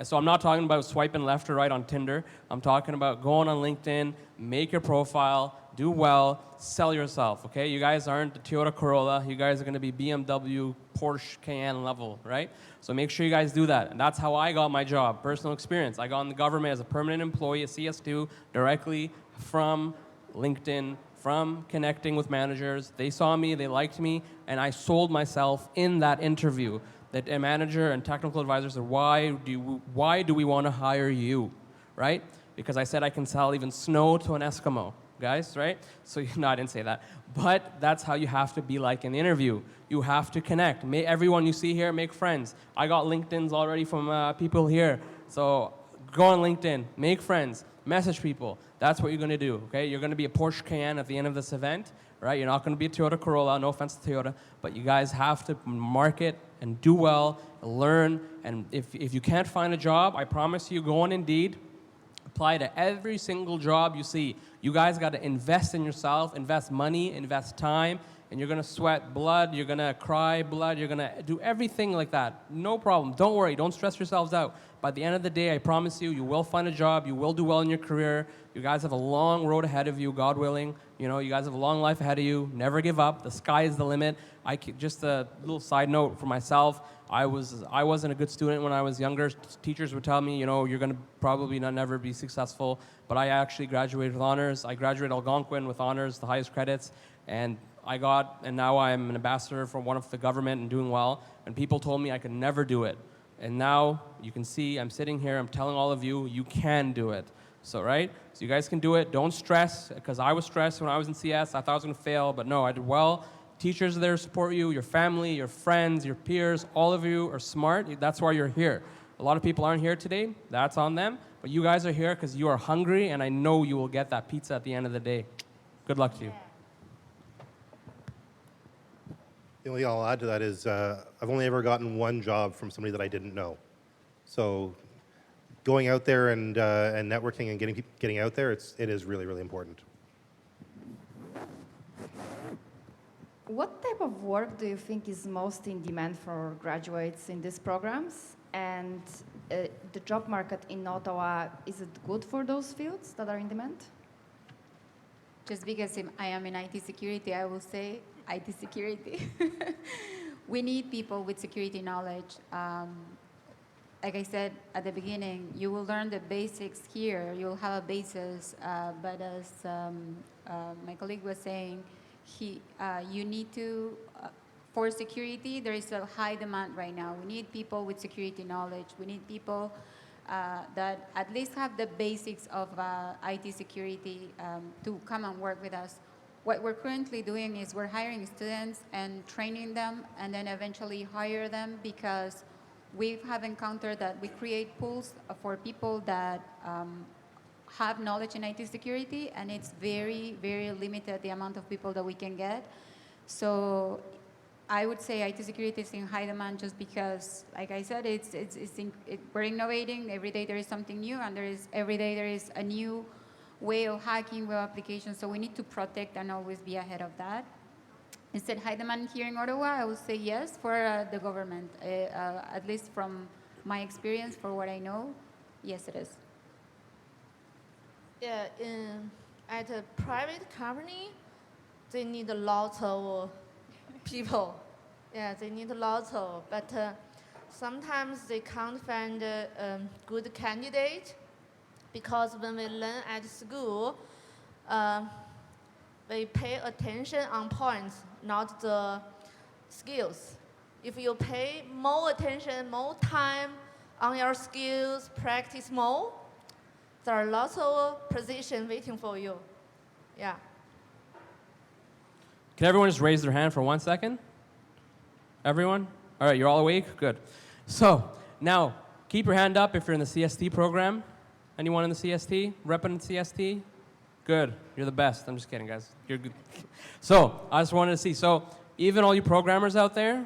So I'm not talking about swiping left or right on Tinder. I'm talking about going on LinkedIn, make your profile, do well, sell yourself, okay? You guys aren't the Toyota Corolla. You guys are going to be BMW, Porsche, Cayenne level, right? So make sure you guys do that. And that's how I got my job, personal experience. I got in the government as a permanent employee at CS2 directly from LinkedIn, from connecting with managers. They saw me, they liked me, and I sold myself in that interview. That a manager and technical advisor said, why do we want to hire you, right? Because I said I can sell even snow to an Eskimo, guys, right? So, no, I didn't say that. But that's how you have to be like in the interview. You have to connect. Everyone you see here, make friends. I got LinkedIn's already from people here. So go on LinkedIn, make friends, message people. That's what you're going to do, okay? You're going to be a Porsche Cayenne at the end of this event, right? You're not going to be a Toyota Corolla, no offense to Toyota, but you guys have to market and do well, learn, and if you can't find a job, I promise you, go on Indeed, apply to every single job you see. You guys got to invest in yourself, invest money, invest time, and you're going to sweat blood, you're going to cry blood, you're going to do everything like that. No problem. Don't worry. Don't stress yourselves out. By the end of the day, I promise you, you will find a job. You will do well in your career. You guys have a long road ahead of you, God willing. You know, you guys have a long life ahead of you. Never give up. The sky is the limit. Just a little side note for myself. I wasn't a good student when I was younger. Teachers would tell me, you know, you're going to probably never be successful. But I actually graduated with honors. I graduated Algonquin with honors, the highest credits. And now I'm an ambassador for one of the government and doing well. And people told me I could never do it. And now you can see I'm sitting here, I'm telling all of you, you can do it. So, right? So you guys can do it. Don't stress, because I was stressed when I was in CS. I thought I was going to fail, but no, I did well. Teachers are there to support you, your family, your friends, your peers, all of you are smart. That's why you're here. A lot of people aren't here today. That's on them. But you guys are here because you are hungry, and I know you will get that pizza at the end of the day. Good luck to you. The only thing I'll add to that is I've only ever gotten one job from somebody that I didn't know. So going out there and networking and getting out there, it is really, really important. What type of work do you think is most in demand for graduates in these programs? And the job market in Ottawa, is it good for those fields that are in demand? Just because I am in IT security, I will say IT security. We need people with security knowledge. Like I said at the beginning, you will learn the basics here. You'll have a basis, but as my colleague was saying, you need to, for security, there is a high demand right now. We need people with security knowledge. We need people that at least have the basics of IT security to come and work with us. What we're currently doing is we're hiring students and training them and then eventually hire them, because we have encountered that we create pools for people that have knowledge in IT security, and it's very, very limited the amount of people that we can get. So I would say IT security is in high demand just because, like I said, we're innovating. Every day there is something new, and every day there is a new way of hacking web applications. So we need to protect and always be ahead of that. Is it high demand here in Ottawa? I would say yes, for the government. At least from my experience, for what I know, yes, it is. Yeah, at a private company, they need lots of people. Yeah, they need lots of, but sometimes they can't find a good candidate, because when we learn at school, we pay attention on points, not the skills. If you pay more attention, more time on your skills, practice more, there are lots of positions waiting for you. Yeah. Can everyone just raise their hand for 1 second? Everyone? All right, you're all awake? Good. So, now, keep your hand up if you're in the CST program. Anyone in the CST? Repping the CST? Good. You're the best. I'm just kidding, guys. You're good. So, I just wanted to see. So, even all you programmers out there,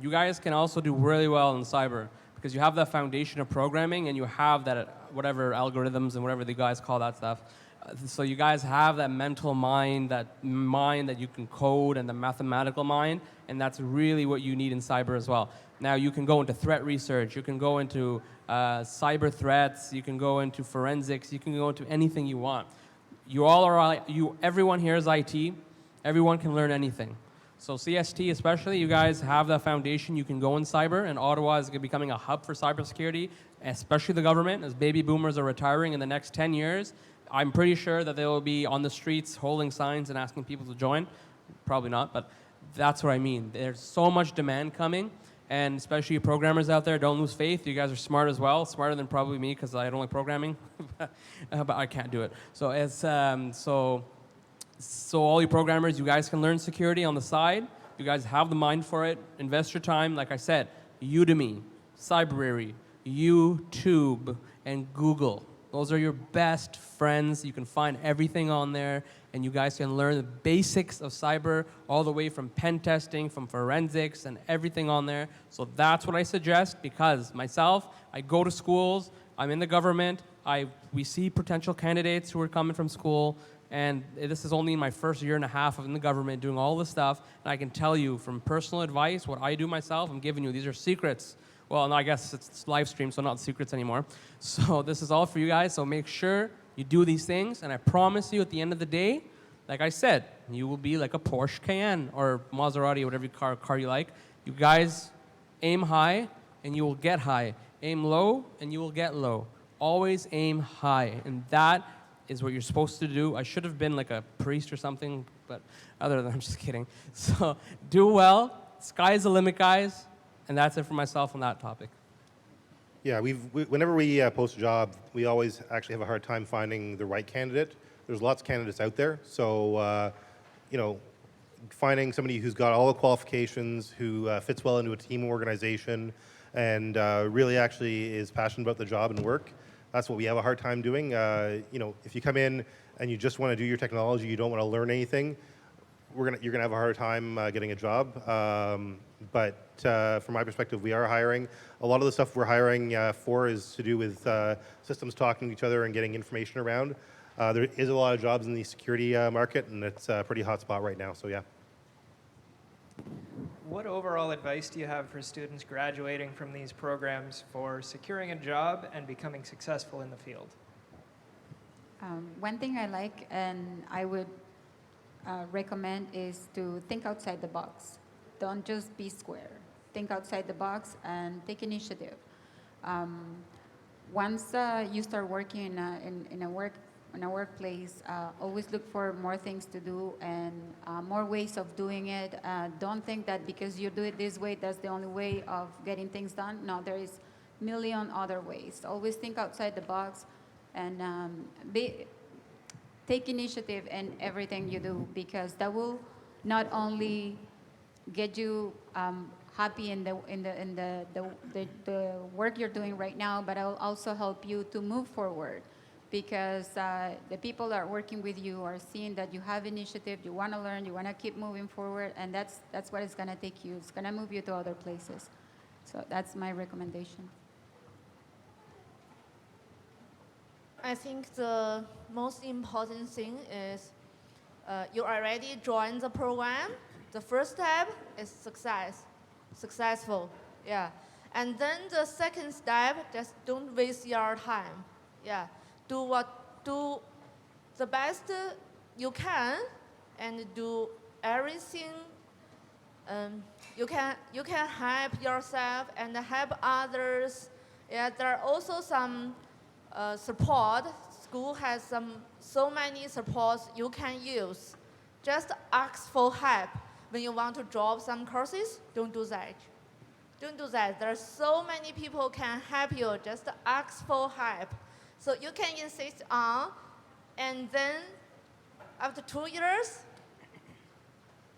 you guys can also do really well in cyber, because you have that foundation of programming and you have that whatever algorithms and whatever the guys call that stuff. So you guys have that mental mind that you can code, and the mathematical mind, and that's really what you need in cyber as well. Now you can go into threat research, you can go into cyber threats, you can go into forensics, you can go into anything you want. Everyone here is IT, everyone can learn anything. So CST especially, you guys have that foundation. You can go in cyber, and Ottawa is becoming a hub for cybersecurity, especially the government. As baby boomers are retiring in the next 10 years, I'm pretty sure that they will be on the streets holding signs and asking people to join. Probably not, but that's what I mean. There's so much demand coming, and especially you programmers out there, don't lose faith. You guys are smart as well, smarter than probably me because I don't like programming, but I can't do it. So all you programmers, you guys can learn security on the side. You guys have the mind for it. Invest your time. Like I said, Udemy, Cybrary, YouTube, and Google. Those are your best friends. You can find everything on there, and you guys can learn the basics of cyber all the way from pen testing, from forensics, and everything on there. So that's what I suggest, because myself, I go to schools, I'm in the government, we see potential candidates who are coming from school, and this is only in my first year and a half in the government doing all this stuff, and I can tell you from personal advice, what I do myself, I'm giving you, these are secrets. Well, no, I guess it's live stream, so not secrets anymore. So this is all for you guys, so make sure you do these things, and I promise you at the end of the day, like I said, you will be like a Porsche Cayenne or Maserati, whatever car you like. You guys aim high, and you will get high. Aim low, and you will get low. Always aim high, and that is what you're supposed to do. I should have been like a priest or something, but other than I'm just kidding. So do well. Sky's the limit, guys. And that's it for myself on that topic. Yeah, whenever we post a job, we always actually have a hard time finding the right candidate. There's lots of candidates out there, so finding somebody who's got all the qualifications, who fits well into a team organization, and really actually is passionate about the job and work. That's what we have a hard time doing. If you come in and you just want to do your technology, you don't want to learn anything, you're gonna have a hard time getting a job. But from my perspective, we are hiring. A lot of the stuff we're hiring for is to do with systems talking to each other and getting information around. There is a lot of jobs in the security market, and it's a pretty hot spot right now, so yeah. What overall advice do you have for students graduating from these programs for securing a job and becoming successful in the field? One thing I like and I would recommend is to think outside the box. Don't just be square. Think outside the box and take initiative. Once you start working in a workplace, always look for more things to do and more ways of doing it. Don't think that because you do it this way, that's the only way of getting things done. No, there is a million other ways. Always think outside the box and take initiative in everything you do, because that will not only get you happy in the work you're doing right now, but it will also help you to move forward, because the people that are working with you are seeing that you have initiative, you want to learn, you want to keep moving forward, and that's what it's going to take you. It's going to move you to other places. So that's my recommendation. I think the most important thing is you already joined the program. The first step is successful, yeah. And then the second step, just don't waste your time, yeah. Do the best you can, and do everything you can help yourself and help others. Yeah, there are also some support. School has so many supports you can use. Just ask for help. When you want to drop some courses, don't do that. Don't do that. There are so many people can help you. Just ask for help. So you can insist on, and then after 2 years,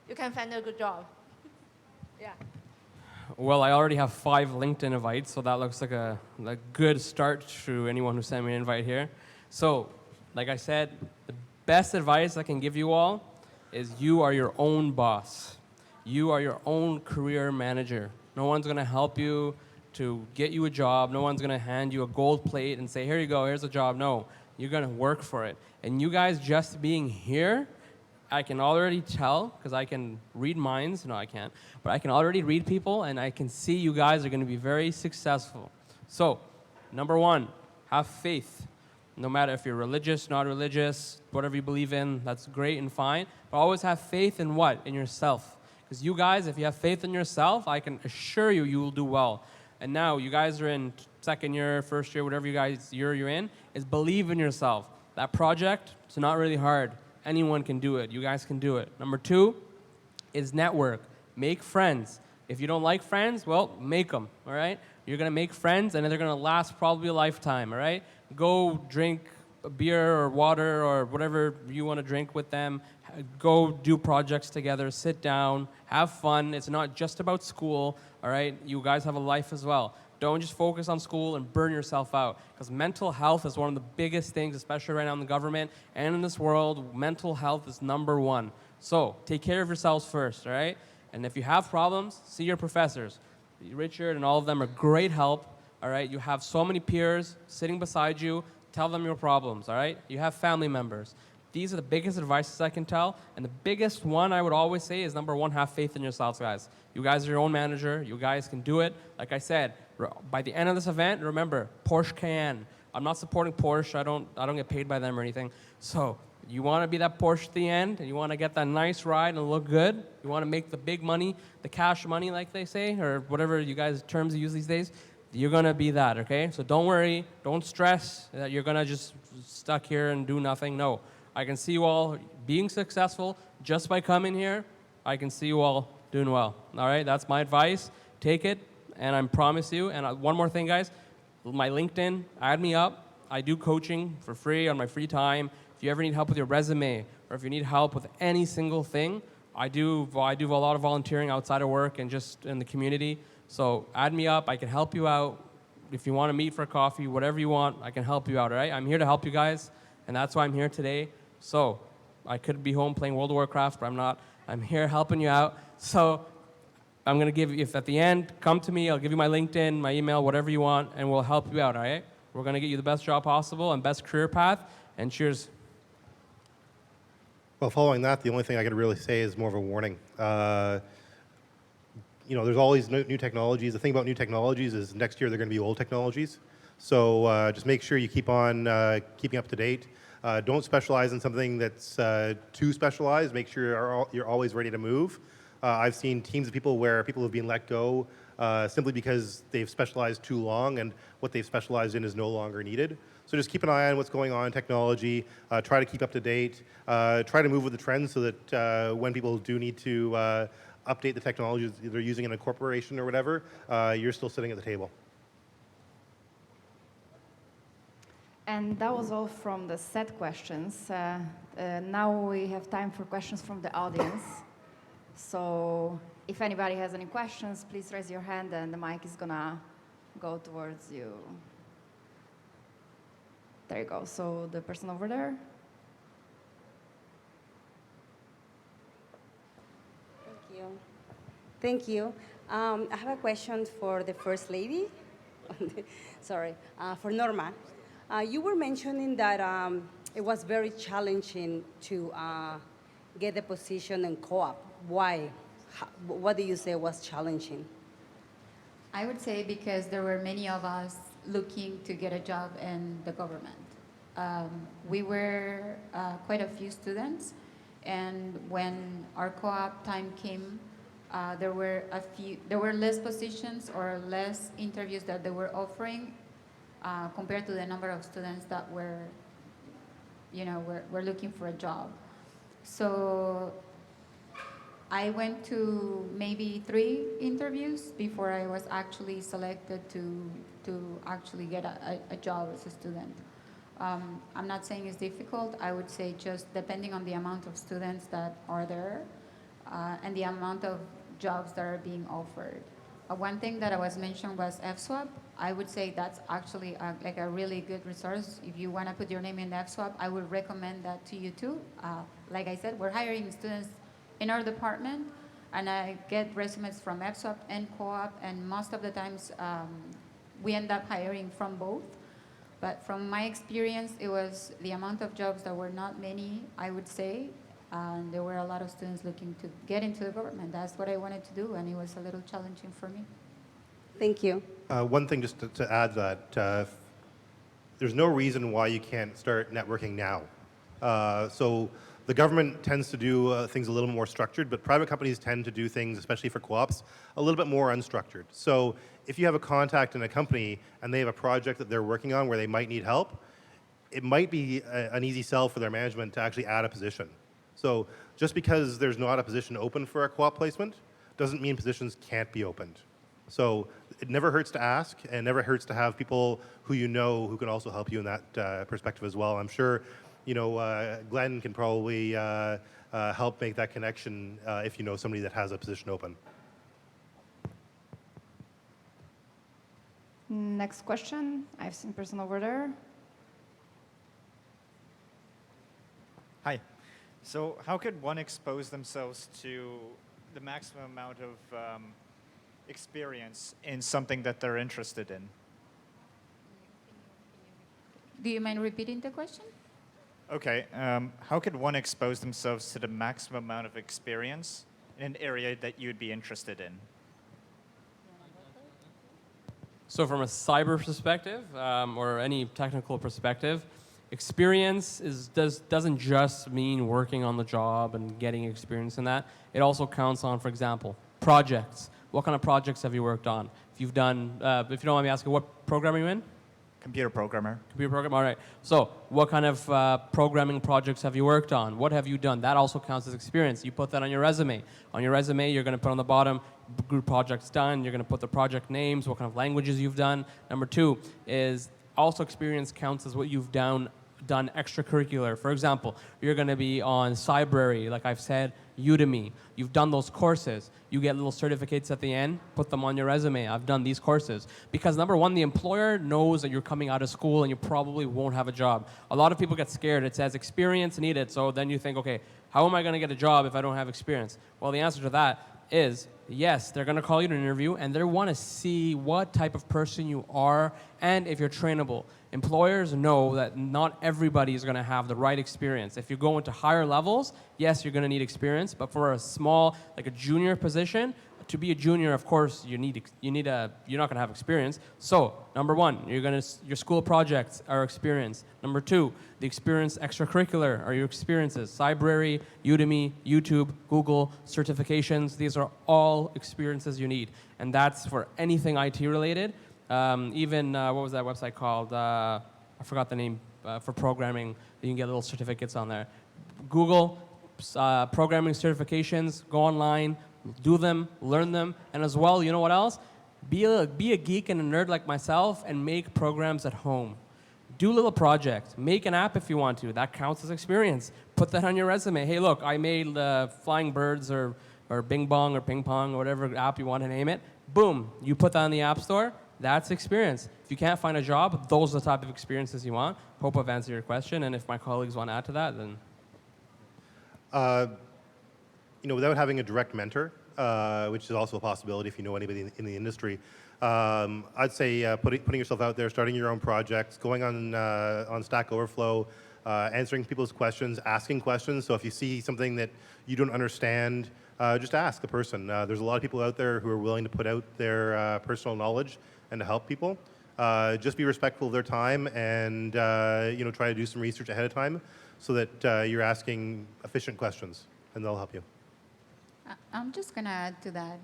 you can find a good job. Yeah. Well, I already have 5 LinkedIn invites, so that looks like a good start to anyone who sent me an invite here. So, like I said, the best advice I can give you all is you are your own boss. You are your own career manager. No one's going to help you to get you a job. No one's going to hand you a gold plate and say, here you go, here's a job. No, you're going to work for it. And you guys just being here, I can already tell, because I can read minds. No, I can't. But I can already read people, and I can see you guys are going to be very successful. So, number one, have faith. No matter if you're religious, not religious, whatever you believe in, that's great and fine. But always have faith in what? In yourself. Because you guys, if you have faith in yourself, I can assure you, you will do well. And now, you guys are in second year, first year, whatever year you're in, is believe in yourself. That project, it's not really hard. Anyone can do it. You guys can do it. Number two is network. Make friends. If you don't like friends, well, make them, all right? You're going to make friends, and they're going to last probably a lifetime, all right? Go drink a beer or water or whatever you want to drink with them. Go do projects together. Sit down. Have fun. It's not just about school, all right? You guys have a life as well. Don't just focus on school and burn yourself out, because mental health is one of the biggest things, especially right now in the government and in this world. Mental health is number one. So take care of yourselves first, all right? And if you have problems, see your professors. Richard and all of them are great help, all right? You have so many peers sitting beside you. Tell them your problems, all right? You have family members. These are the biggest advices I can tell. And the biggest one I would always say is, number one, have faith in yourselves, guys. You guys are your own manager. You guys can do it. Like I said, by the end of this event, remember, Porsche Cayenne. I'm not supporting Porsche. I don't get paid by them or anything. So you want to be that Porsche at the end, and you want to get that nice ride and look good. You want to make the big money, the cash money, like they say, or whatever you guys terms you use these days. You're going to be that, okay? So don't worry. Don't stress that you're going to just stuck here and do nothing. No. I can see you all being successful just by coming here. I can see you all doing well. All right? That's my advice. Take it, and I promise you. And one more thing, guys. My LinkedIn, add me up. I do coaching for free on my free time. If you ever need help with your resume, or if you need help with any single thing, I do a lot of volunteering outside of work and just in the community. So add me up. I can help you out. If you want to meet for coffee, whatever you want, I can help you out, all right? I'm here to help you guys, and that's why I'm here today. So I could be home playing World of Warcraft, but I'm not. I'm here helping you out. So I'm going to give you, if at the end, come to me. I'll give you my LinkedIn, my email, whatever you want, and we'll help you out, all right? We're going to get you the best job possible and best career path, and cheers. Well, following that, the only thing I could really say is more of a warning. There's always new technologies. The thing about new technologies is next year they're going to be old technologies. So just make sure you keep on keeping up to date. Don't specialize in something that's too specialized. Make sure you're always ready to move. I've seen teams of people where people have been let go simply because they've specialized too long and what they've specialized in is no longer needed. So just keep an eye on what's going on in technology. Try to keep up to date. Try to move with the trends so that when people do need to update the technologies they're using in a corporation or whatever, you're still sitting at the table. And that was all from the set questions. Now we have time for questions from the audience. So if anybody has any questions, please raise your hand and the mic is gonna go towards you. There you go. So the person over there. Thank you. I have a question for the First Lady. Sorry, for Norma. You were mentioning that it was very challenging to get the position in co-op. Why? What do you say was challenging? I would say because there were many of us looking to get a job in the government. We were quite a few students, and when our co-op time came, there were less positions or less interviews that they were offering compared to the number of students that were looking for a job. So I went to maybe 3 interviews before I was actually selected to actually get a job as a student. I'm not saying it's difficult. I would say just depending on the amount of students that are there and the amount of jobs that are being offered. One thing that I was mentioned was FSWAP. I would say that's actually like a really good resource. If you want to put your name in FSWAP, I would recommend that to you too. Like I said, we're hiring students in our department, And I get resumes from EPSOP and co-op, and most of the times we end up hiring from both. But from my experience, it was the amount of jobs that were not many, I would say, and there were a lot of students looking to get into the government. That's what I wanted to do, and it was a little challenging for me. Thank you. One thing just to add to that, there's no reason why you can't start networking now. So the government tends to do things a little more structured, but private companies tend to do things, especially for co-ops, a little bit more unstructured. So if you have a contact in a company and they have a project that they're working on where they might need help, it might be an easy sell for their management to actually add a position. So just because there's not a position open for a co-op placement doesn't mean positions can't be opened. So it never hurts to ask, and never hurts to have people who you know who can also help you in that perspective as well. I'm sure, Glenn can probably help make that connection if you know somebody that has a position open. Next question. I've seen person over there. Hi. So how could one expose themselves to the maximum amount of experience in something that they're interested in? Do you mind repeating the question? Okay. How could one expose themselves to the maximum amount of experience in an area that you'd be interested in? So from a cyber perspective, or any technical perspective, experience doesn't just mean working on the job and getting experience in that. It also counts on, for example, projects. What kind of projects have you worked on? If you've done, if you don't mind me asking, what program are you in? Computer programmer. Computer program, all right. So what kind of programming projects have you worked on? What have you done? That also counts as experience. You put that on your resume. On your resume, you're going to put on the bottom, group projects done. You're going to put the project names, what kind of languages you've done. Number two is also experience counts as what you've done extracurricular. For example, you're going to be on Cybrary, like I've said, Udemy. You've done those courses. You get little certificates at the end, put them on your resume. I've done these courses. Because number one, the employer knows that you're coming out of school and you probably won't have a job. A lot of people get scared. It says experience needed. So then you think, okay, how am I going to get a job if I don't have experience? Well, the answer to that is yes, they're going to call you to an interview and they want to see what type of person you are and if you're trainable. Employers know that not everybody is going to have the right experience. If you go into higher levels, yes, you're going to need experience, but for a small, like a junior position, to be a junior, of course, you're not going to have experience. So, number one, your school projects are experience. Number two, the experience extracurricular are your experiences. Cybrary, Udemy, YouTube, Google, certifications, these are all experiences you need. And that's for anything IT related. Even, what was that website called? I forgot the name, for programming. You can get little certificates on there. Google, programming certifications, go online, do them, learn them, and as well, you know what else? Be a geek and a nerd like myself and make programs at home. Do little projects. Make an app if you want to. That counts as experience. Put that on your resume. Hey, look, I made Flying Birds or Bing Bong or Ping Pong or whatever app you want to name it. Boom, you put that in the App Store. That's experience. If you can't find a job, those are the type of experiences you want. Hope I've answered your question, and if my colleagues want to add to that, then. Without having a direct mentor, which is also a possibility if you know anybody in the industry, I'd say putting yourself out there, starting your own projects, going on Stack Overflow, answering people's questions, asking questions. So if you see something that you don't understand, just ask the person. There's a lot of people out there who are willing to put out their personal knowledge and to help people. Just be respectful of their time and try to do some research ahead of time so that you're asking efficient questions, and they'll help you. I'm just going to add to that.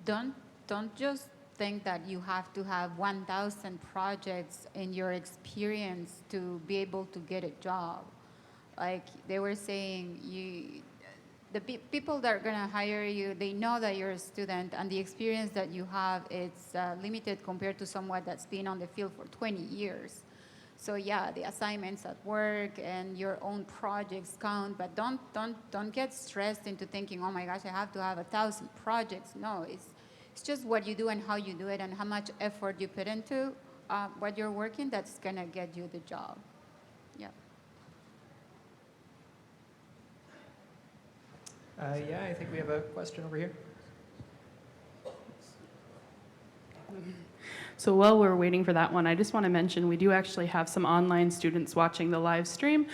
Don't just think that you have to have 1,000 projects in your experience to be able to get a job. Like they were saying, the people that are going to hire you, they know that you're a student, and the experience that you have, it's limited compared to someone that's been on the field for 20 years. So yeah, the assignments at work and your own projects count, but don't get stressed into thinking, oh my gosh, I have to have 1,000 projects. No, it's just what you do and how you do it and how much effort you put into what you're working that's gonna get you the job. Yeah. Yeah, I think we have a question over here. So while we're waiting for that one, I just want to mention we do actually have some online students watching the live stream.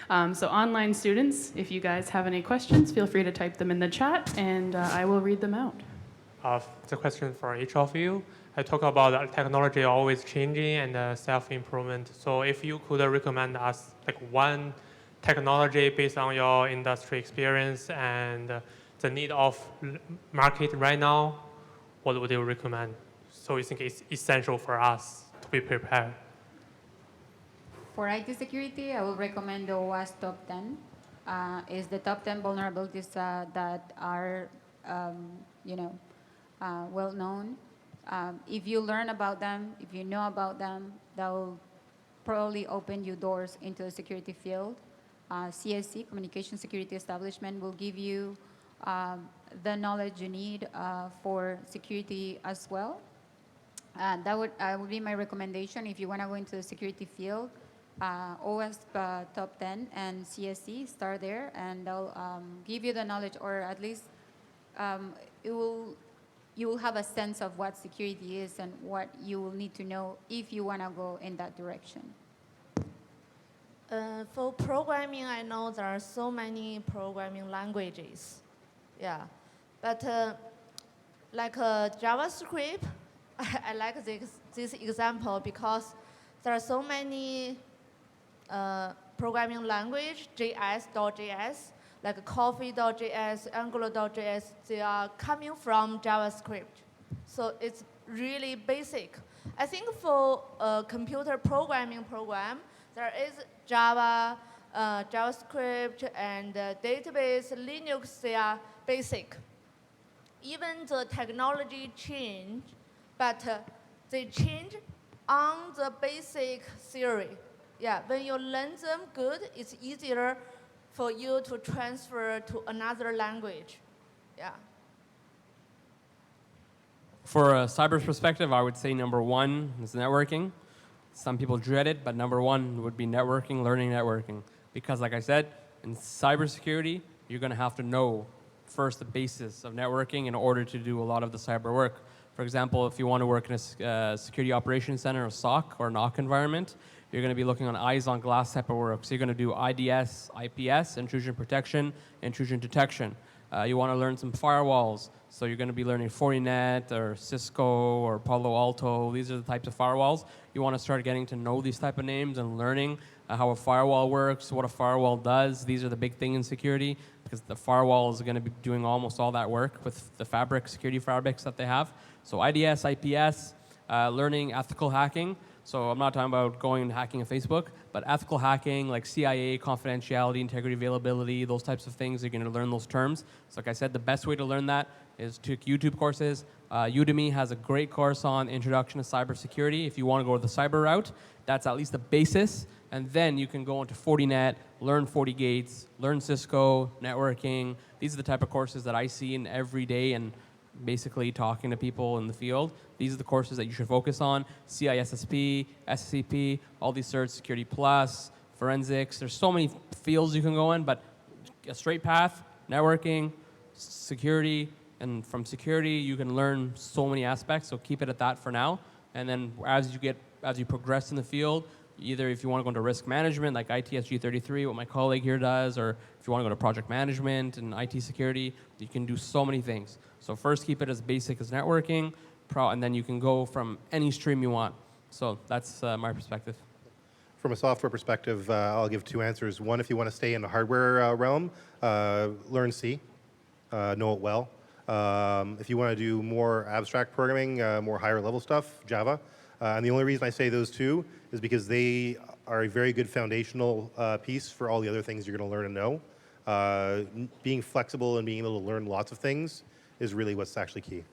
So online students, if you guys have any questions, feel free to type them in the chat and I will read them out. The question for each of you. I talk about technology always changing and self-improvement. So if you could recommend us like one technology based on your industry experience and the need of market right now, what would you recommend? So you think it's essential for us to be prepared? For IT security, I will recommend the OWASP Top 10. Is the top 10 vulnerabilities that are, well known. If you learn about them, if you know about them, that will probably open you doors into the security field. CSC, Communication Security Establishment, will give you the knowledge you need for security as well. That would be my recommendation if you want to go into the security field. OWASP Top 10 and CSC, start there, and they'll give you the knowledge, or at least you will have a sense of what security is and what you will need to know if you want to go in that direction. For programming, I know there are so many programming languages. Yeah, but like JavaScript, I like this example because there are so many programming language, JS.js, like Coffee.js, Angular.js, they are coming from JavaScript. So it's really basic. I think for a computer programming program, there is Java, JavaScript, and database, Linux, they are basic. Even the technology change, but they change on the basic theory. Yeah, when you learn them good, it's easier for you to transfer to another language. Yeah. For a cyber perspective, I would say number one is networking. Some people dread it, but number one would be networking, learning networking. Because like I said, in cybersecurity, you're going to have to know first the basis of networking in order to do a lot of the cyber work. For example, if you want to work in a security operations center, a SOC or NOC environment, you're going to be looking on eyes on glass type of work. So you're going to do IDS, IPS, intrusion protection, intrusion detection. You want to learn some firewalls. So you're going to be learning Fortinet or Cisco or Palo Alto. These are the types of firewalls. You want to start getting to know these type of names and learning how a firewall works, what a firewall does. These are the big thing in security because the firewall is going to be doing almost all that work with the security fabrics that they have. So IDS, IPS, learning ethical hacking. So I'm not talking about going and hacking a Facebook, but ethical hacking like CIA, confidentiality, integrity, availability, those types of things. You're going to learn those terms. So like I said, the best way to learn that is to take YouTube courses. Udemy has a great course on Introduction to Cybersecurity. If you want to go the cyber route, that's at least the basis. And then you can go into Fortinet, learn FortiGates, learn Cisco, networking. These are the type of courses that I see in every day and basically talking to people in the field. These are the courses that you should focus on. CISSP, SCP, all these certs, Security Plus, forensics. There's so many fields you can go in, but a straight path, networking, security, and from security you can learn so many aspects, so keep it at that for now. And then as you progress in the field, either if you want to go into risk management like ITSG33, what my colleague here does, or if you want to go to project management and IT security, you can do so many things. So first keep it as basic as networking, and then you can go from any stream you want. So that's my perspective. From a software perspective, I'll give two answers. One, if you want to stay in the hardware realm, learn C, know it well. If you want to do more abstract programming, more higher level stuff, Java. And the only reason I say those two is because they are a very good foundational piece for all the other things you're going to learn and know. Being flexible and being able to learn lots of things is really what's actually key.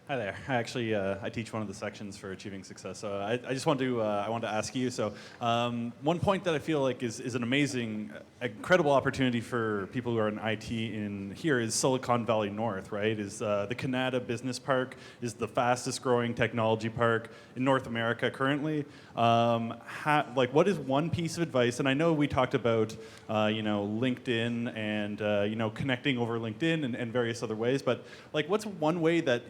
Hi there. I actually I teach one of the sections for Achieving Success. So I just want to ask you. So one point that I feel like is an amazing, incredible opportunity for people who are in IT in here is Silicon Valley North, right? Is the Canada Business Park is the fastest growing technology park in North America currently. Like, what is one piece of advice? And I know we talked about LinkedIn and connecting over LinkedIn and various other ways, but like, what's one way that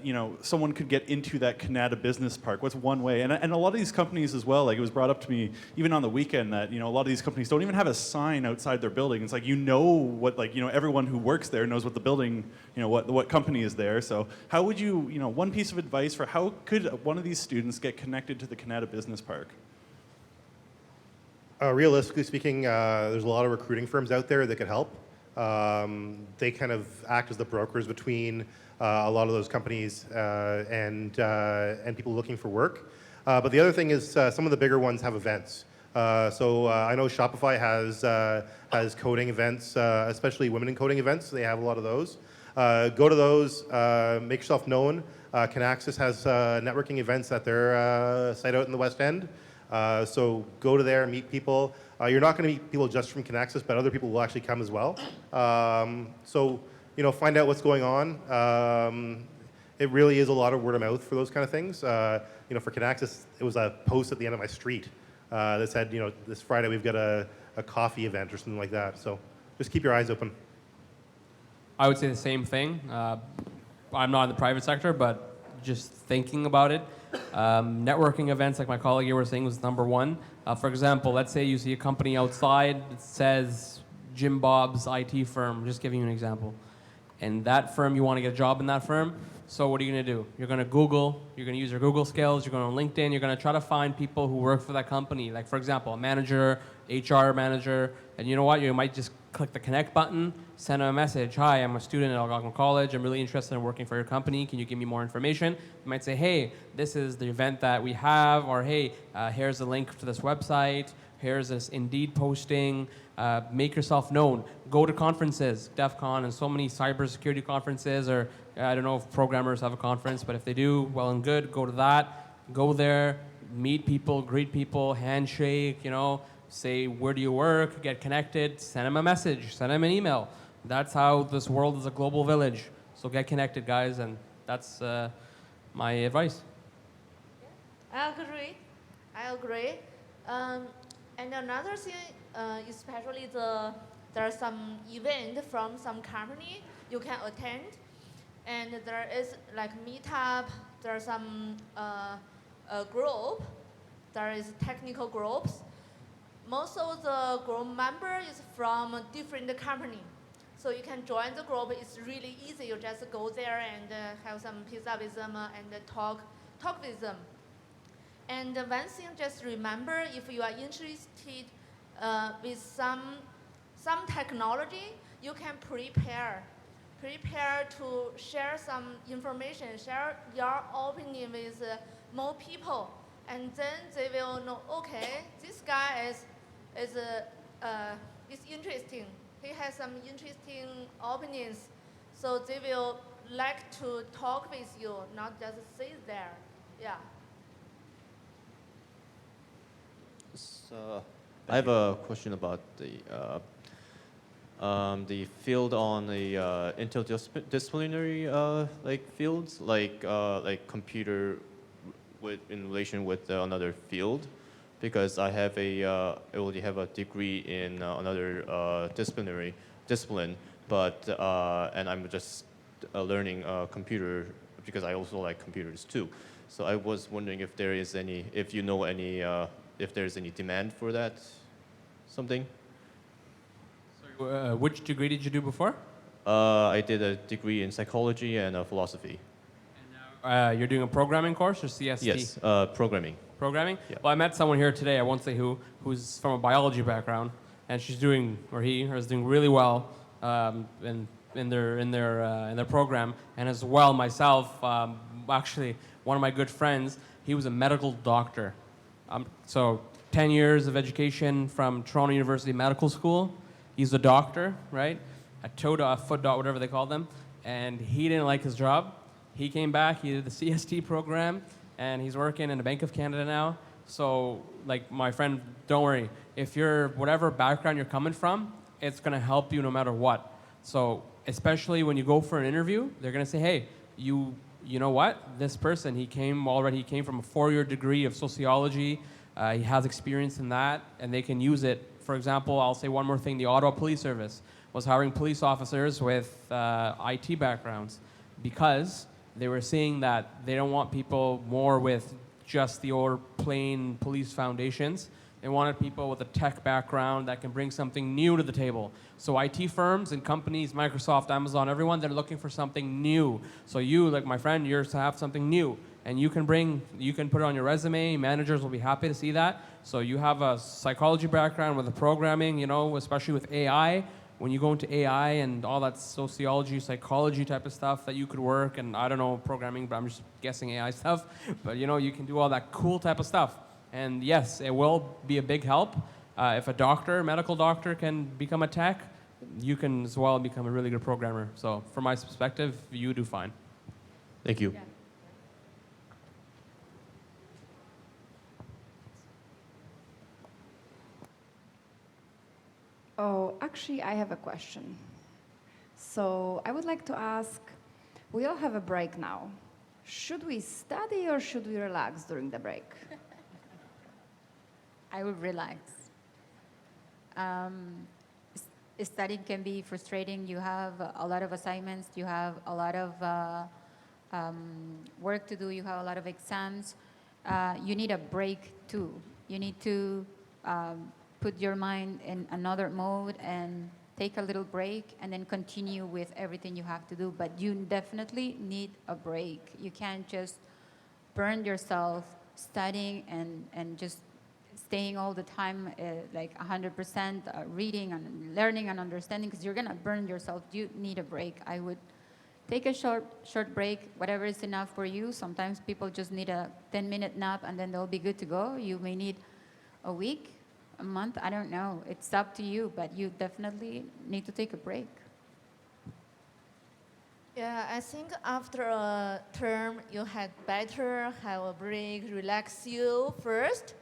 someone could get into that Canada Business Park? What's one way? And a lot of these companies as well, like it was brought up to me even on the weekend that a lot of these companies don't even have a sign outside their building. It's like what everyone who works there knows what the building, what company is there. So how would you, one piece of advice for how could one of these students get connected to the Canada Business Park? Realistically speaking, there's a lot of recruiting firms out there that could help. They kind of act as the brokers between a lot of those companies and people looking for work. But the other thing is some of the bigger ones have events. So I know Shopify has coding events, especially women in coding events. They have a lot of those. Go to those, make yourself known. Kinaxis has networking events at their site out in the West End. So go to there, meet people. You're not going to meet people just from Kinaxis, but other people will actually come as well. So find out what's going on. It really is a lot of word of mouth for those kind of things. For Kinaxis, it was a post at the end of my street that said, this Friday we've got a coffee event or something like that. So just keep your eyes open. I would say the same thing. I'm not in the private sector, but just thinking about it, networking events, like my colleague here was saying, was number one. For example, let's say you see a company outside that says Jim Bob's IT firm, just giving you an example. And that firm, you want to get a job in that firm, so what are you going to do? You're going to Google, you're going to use your Google skills, you're going to LinkedIn, you're going to try to find people who work for that company. Like, for example, a manager, HR manager, and you know what? You might just click the connect button, send them a message. Hi, I'm a student at Algonquin College. I'm really interested in working for your company. Can you give me more information? You might say, hey, this is the event that we have, or hey, here's a link to this website. Here's this Indeed posting. Make yourself known. Go to conferences, DEF CON, and so many cybersecurity conferences, or I don't know if programmers have a conference, but if they do, well and good, go to that. Go there, meet people, greet people, handshake, say, where do you work, get connected, send them a message, send them an email. That's how this world is a global village. So get connected, guys, and that's my advice. I agree. And another thing, especially there are some event from some company you can attend, and there is like meetup. There are some group. There is technical groups. Most of the group member is from different company, so you can join the group. It's really easy. You just go there and have some pizza with them and talk with them. And one thing, just remember, if you are interested with some technology, you can prepare to share some information, share your opinion with more people, and then they will know, okay, this guy is interesting. He has some interesting opinions, so they will like to talk with you, not just sit there. Yeah. So I have a question about the field on the interdisciplinary fields, like computer in relation with another field, because I already have a degree in another discipline, but and I'm just learning computer because I also like computers too. So I was wondering if there's any demand for that, something. So, which degree did you do before? I did a degree in psychology and philosophy. And now, you're doing a programming course or CST? Yes, programming. Programming? Yeah. Well, I met someone here today, I won't say who's from a biology background, and she's doing, or he is doing really well in their program. And as well, myself, actually, one of my good friends, he was a medical doctor. So 10 years of education from Toronto University Medical School. He's a doctor, right? A TODA, a foot dot, whatever they call them. And he didn't like his job. He came back, he did the CST program, and he's working in the Bank of Canada now. So, like my friend, don't worry. If you're whatever background you're coming from, it's gonna help you no matter what. So, especially when you go for an interview, they're gonna say, hey, you know what? This person, he came from a 4-year degree of sociology. He has experience in that, and they can use it. For example, I'll say one more thing. The Ottawa Police Service was hiring police officers with IT backgrounds because they were seeing that they don't want people more with just the old plain police foundations. They wanted people with a tech background that can bring something new to the table. So IT firms and companies, Microsoft, Amazon, everyone, they're looking for something new. So you, like my friend, you're to have something new. And you can put it on your resume. Managers will be happy to see that. So you have a psychology background with the programming, especially with AI. When you go into AI and all that sociology, psychology type of stuff that you could work, and I don't know programming, but I'm just guessing AI stuff. But you can do all that cool type of stuff. And yes, it will be a big help. If a medical doctor can become a tech, you can as well become a really good programmer. So from my perspective, you do fine. Thank you. Yeah. Oh, actually, I have a question. So I would like to ask, we all have a break now. Should we study or should we relax during the break? I would relax. Studying can be frustrating. You have a lot of assignments. You have a lot of work to do. You have a lot of exams. You need a break too. You need to put your mind in another mode and take a little break and then continue with everything you have to do. But you definitely need a break. You can't just burn yourself studying and just staying all the time like 100% reading and learning and understanding, because you're going to burn yourself. You need a break. I would take a short break, whatever is enough for you. Sometimes people just need a 10-minute nap and then they'll be good to go. You may need a week, a month, I don't know. It's up to you, but you definitely need to take a break. Yeah, I think after a term, you had better have a break, relax you first,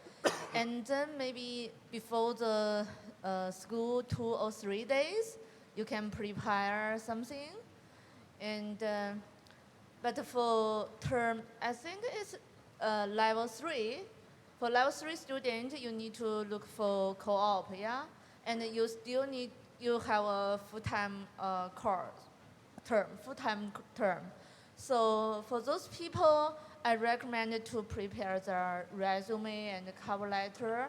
and then maybe before the school 2 or 3 days, you can prepare something. And but for term, I think it's level 3. For level 3 student, you need to look for co-op, yeah, and you still need have a full-time full-time term. So for those people, I recommend to prepare their resume and cover letter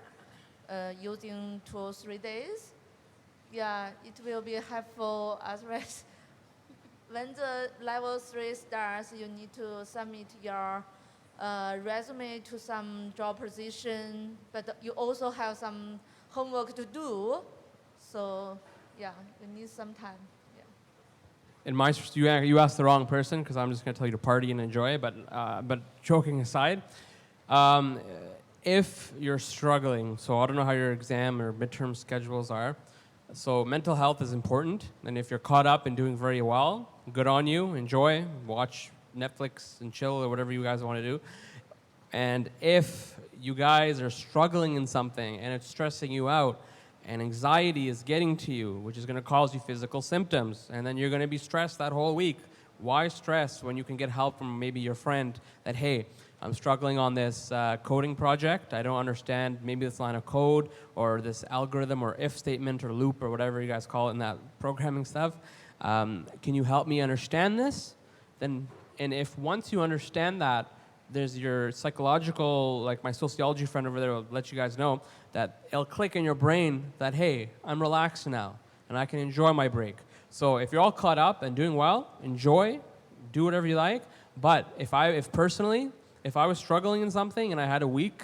using 2 or 3 days. Yeah, it will be helpful as well. When the level 3 starts, you need to submit your resume to some job position, but you also have some homework to do. So yeah, you need some time. You asked the wrong person, because I'm just going to tell you to party and enjoy. But joking aside, if you're struggling, so I don't know how your exam or midterm schedules are. So mental health is important, and if you're caught up and doing very well, good on you. Enjoy, watch Netflix and chill or whatever you guys want to do. And if you guys are struggling in something and it's stressing you out, and anxiety is getting to you, which is going to cause you physical symptoms, and then you're going to be stressed that whole week. Why stress when you can get help from maybe your friend that, hey, I'm struggling on this coding project. I don't understand maybe this line of code or this algorithm or if statement or loop or whatever you guys call it in that programming stuff. Can you help me understand this? And if once you understand that, there's your psychological, like my sociology friend over there will let you guys know that it'll click in your brain that, hey, I'm relaxed now and I can enjoy my break. So if you're all caught up and doing well, enjoy, do whatever you like. But if personally, if I was struggling in something and I had a week,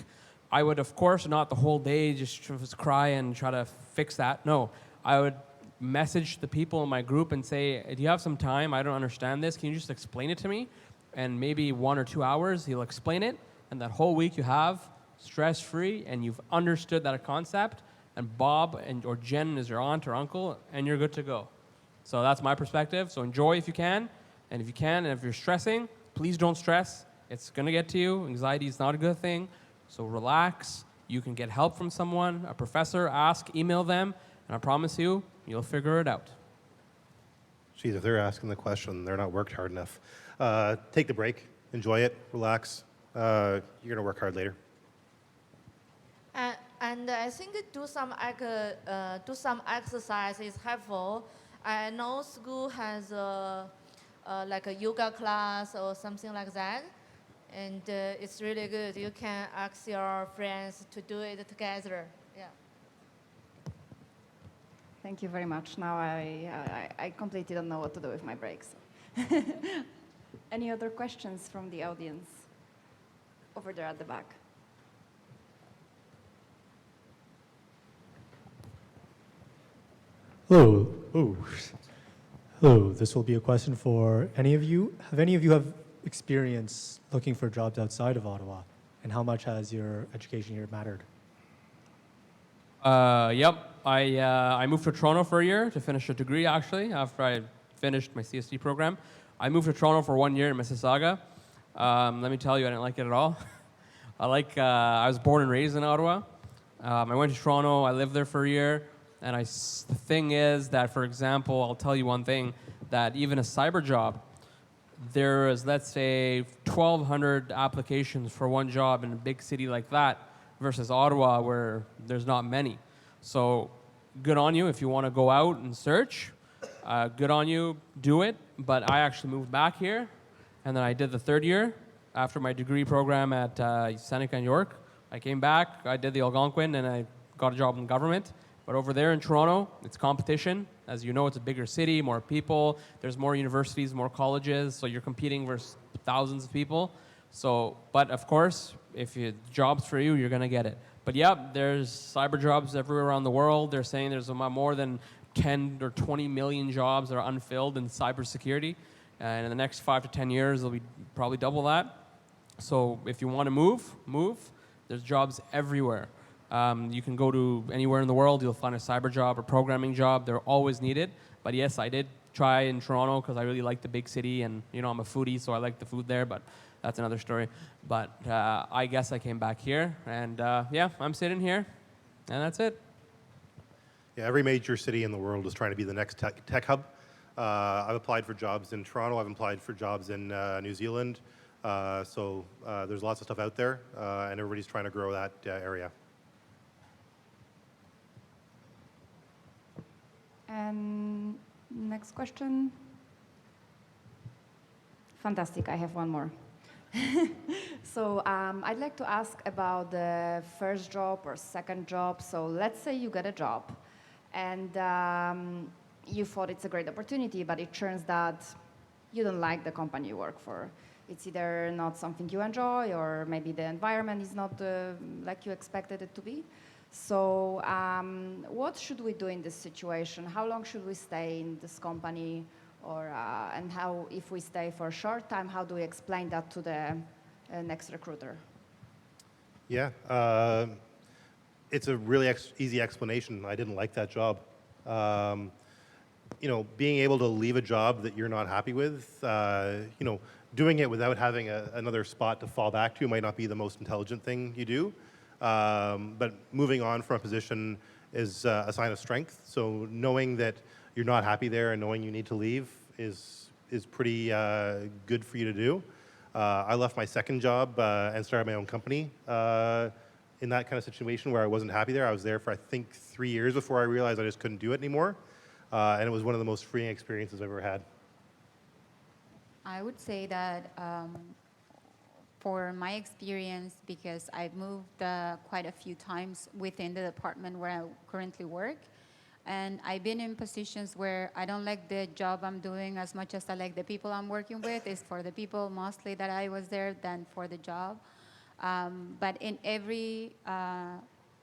I would, of course, not the whole day just cry and try to fix that. No, I would message the people in my group and say, do you have some time? I don't understand this. Can you just explain it to me? And maybe 1 or 2 hours, he'll explain it. And that whole week you have stress-free and you've understood that concept. And Bob or Jen is your aunt or uncle, and you're good to go. So that's my perspective. So enjoy if you can. And if you can, and if you're stressing, please don't stress. It's going to get to you. Anxiety is not a good thing. So relax. You can get help from someone, a professor, ask, email them, and I promise you, you'll figure it out. Geez, if they're asking the question, they're not worked hard enough. Take the break, enjoy it, relax. You're going to work hard later. And I think do some exercise is helpful. I know school has like a yoga class or something like that, and it's really good. You can ask your friends to do it together. Yeah. Thank you very much. Now I completely don't know what to do with my breaks. Any other questions from the audience? Over there at the back. Hello. Oh. Hello. This will be a question for any of you. Have any of you have experience looking for jobs outside of Ottawa? And how much has your education here mattered? Yep. I moved to Toronto for a year to finish a degree, actually, after I finished my CST program. I moved to Toronto for 1 year in Mississauga. Let me tell you, I didn't like it at all. I was born and raised in Ottawa. I went to Toronto. I lived there for a year. And the thing is that, for example, I'll tell you one thing, that even a cyber job, there is, let's say, 1,200 applications for one job in a big city like that versus Ottawa, where there's not many. So good on you if you want to go out and search. Good on you, do it. But I actually moved back here, and then I did the third year after my degree program at Seneca in York. I came back, I did the Algonquin, and I got a job in government. But over there in Toronto, it's competition. As you know, it's a bigger city, more people. There's more universities, more colleges, so you're competing versus thousands of people. So, but of course, if jobs for you, you're going to get it. But yeah, there's cyber jobs everywhere around the world. They're saying there's more than 10 or 20 million jobs that are unfilled in cybersecurity. And in the next 5 to 10 years, there'll be probably double that. So if you want to move. There's jobs everywhere. You can go to anywhere in the world, you'll find a cyber job or programming job. They're always needed. But yes, I did try in Toronto because I really like the big city, and I'm a foodie, so I like the food there, but that's another story. But I guess I came back here, and yeah, I'm sitting here, and that's it. Yeah, every major city in the world is trying to be the next tech hub. I've applied for jobs in Toronto. I've applied for jobs in New Zealand. So there's lots of stuff out there, and everybody's trying to grow that area. And next question. Fantastic, I have one more. So I'd like to ask about the first job or second job. So let's say you get a job and you thought it's a great opportunity, but it turns that you don't like the company you work for. It's either not something you enjoy, or maybe the environment is not like you expected it to be. So what should we do in this situation? How long should we stay in this company? Or, and how, if we stay for a short time, how do we explain that to the next recruiter? Yeah, it's a really easy explanation. I didn't like that job. Being able to leave a job that you're not happy with, doing it without having another spot to fall back to might not be the most intelligent thing you do. But moving on from a position is a sign of strength. So knowing that you're not happy there and knowing you need to leave is pretty good for you to do. I left my second job and started my own company in that kind of situation where I wasn't happy there. I was there for, I think, 3 years before I realized I just couldn't do it anymore. And it was one of the most freeing experiences I've ever had. I would say that for my experience, because I've moved quite a few times within the department where I currently work, and I've been in positions where I don't like the job I'm doing as much as I like the people I'm working with. It's for the people mostly that I was there than for the job. But in every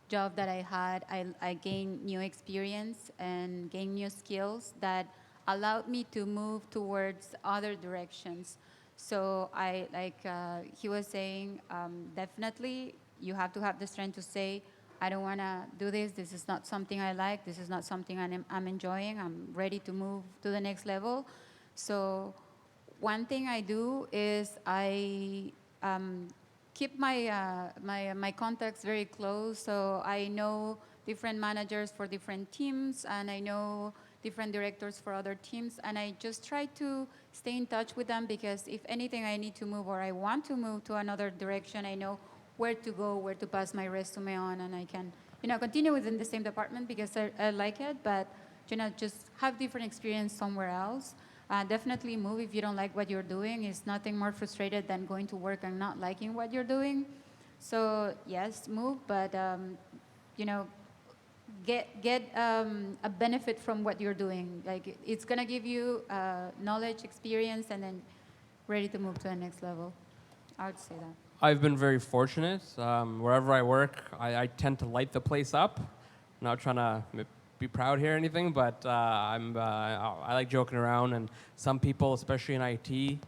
job that I had, I gained new experience and gained new skills that allowed me to move towards other directions. So he was saying, definitely you have to have the strength to say, I don't want to do this. This is not something I like. This is not something I'm enjoying. I'm ready to move to the next level. So one thing I do is I keep my contacts very close, so I know different managers for different teams, and I know different directors for other teams, and I just try to stay in touch with them, because if anything I need to move or I want to move to another direction, I know where to go, where to pass my resume on, and I can, continue within the same department because I like it, but, just have different experience somewhere else. Definitely move if you don't like what you're doing. It's nothing more frustrated than going to work and not liking what you're doing. So yes, move, but, get a benefit from what you're doing. Like, it's gonna give you knowledge, experience, and then ready to move to the next level. I would say that. I've been very fortunate. Wherever I work, I tend to light the place up. Not trying to be proud here or anything, but I like joking around. And some people, especially in IT,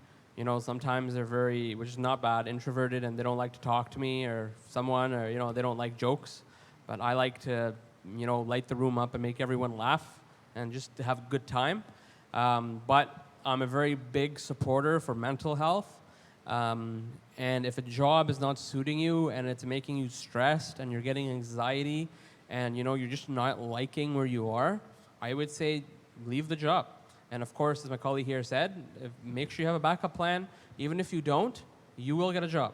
sometimes they're very, which is not bad, introverted, and they don't like to talk to me or someone, or they don't like jokes. But I like to, light the room up and make everyone laugh and just to have a good time. But I'm a very big supporter for mental health. And if a job is not suiting you and it's making you stressed and you're getting anxiety and you're just not liking where you are, I would say leave the job. And of course, as my colleague here said, make sure you have a backup plan. Even if you don't, you will get a job.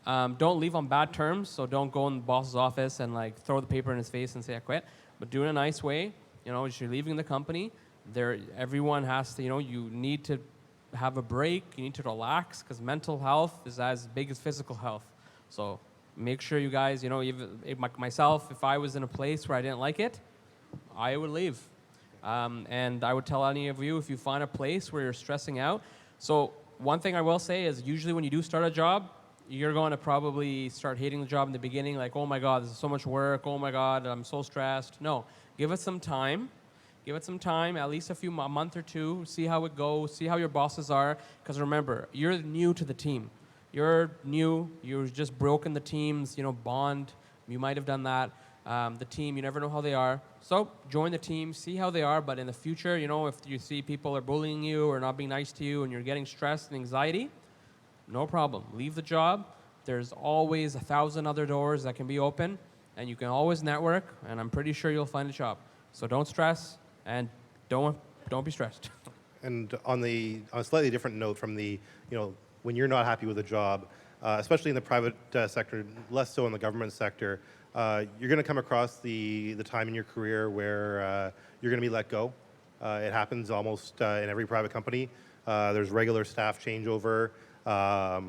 Don't leave on bad terms, so don't go in the boss's office and throw the paper in his face and say I quit. But do it in a nice way. As you're leaving the company, everyone has to, you need to have a break, you need to relax, because mental health is as big as physical health. So make sure you guys, even myself, if I was in a place where I didn't like it, I would leave. And I would tell any of you, if you find a place where you're stressing out. So one thing I will say is usually when you do start a job, you're going to probably start hating the job in the beginning, like, oh my God, this is so much work, oh my God, I'm so stressed. No, give it some time. Give it some time, at least a month or two, see how it goes, see how your bosses are. Because remember, you're new to the team. You're new, you've just broken the team's bond. You might have done that. The team, you never know how they are. So join the team, see how they are. But in the future, if you see people are bullying you or not being nice to you and you're getting stressed and anxiety, no problem. Leave the job. There's always 1,000 other doors that can be open, and you can always network, and I'm pretty sure you'll find a job. So don't stress. And don't be stressed. And on a slightly different note from when you're not happy with a job, especially in the private sector, less so in the government sector, you're going to come across the time in your career where you're going to be let go. It happens almost in every private company. There's regular staff changeover. The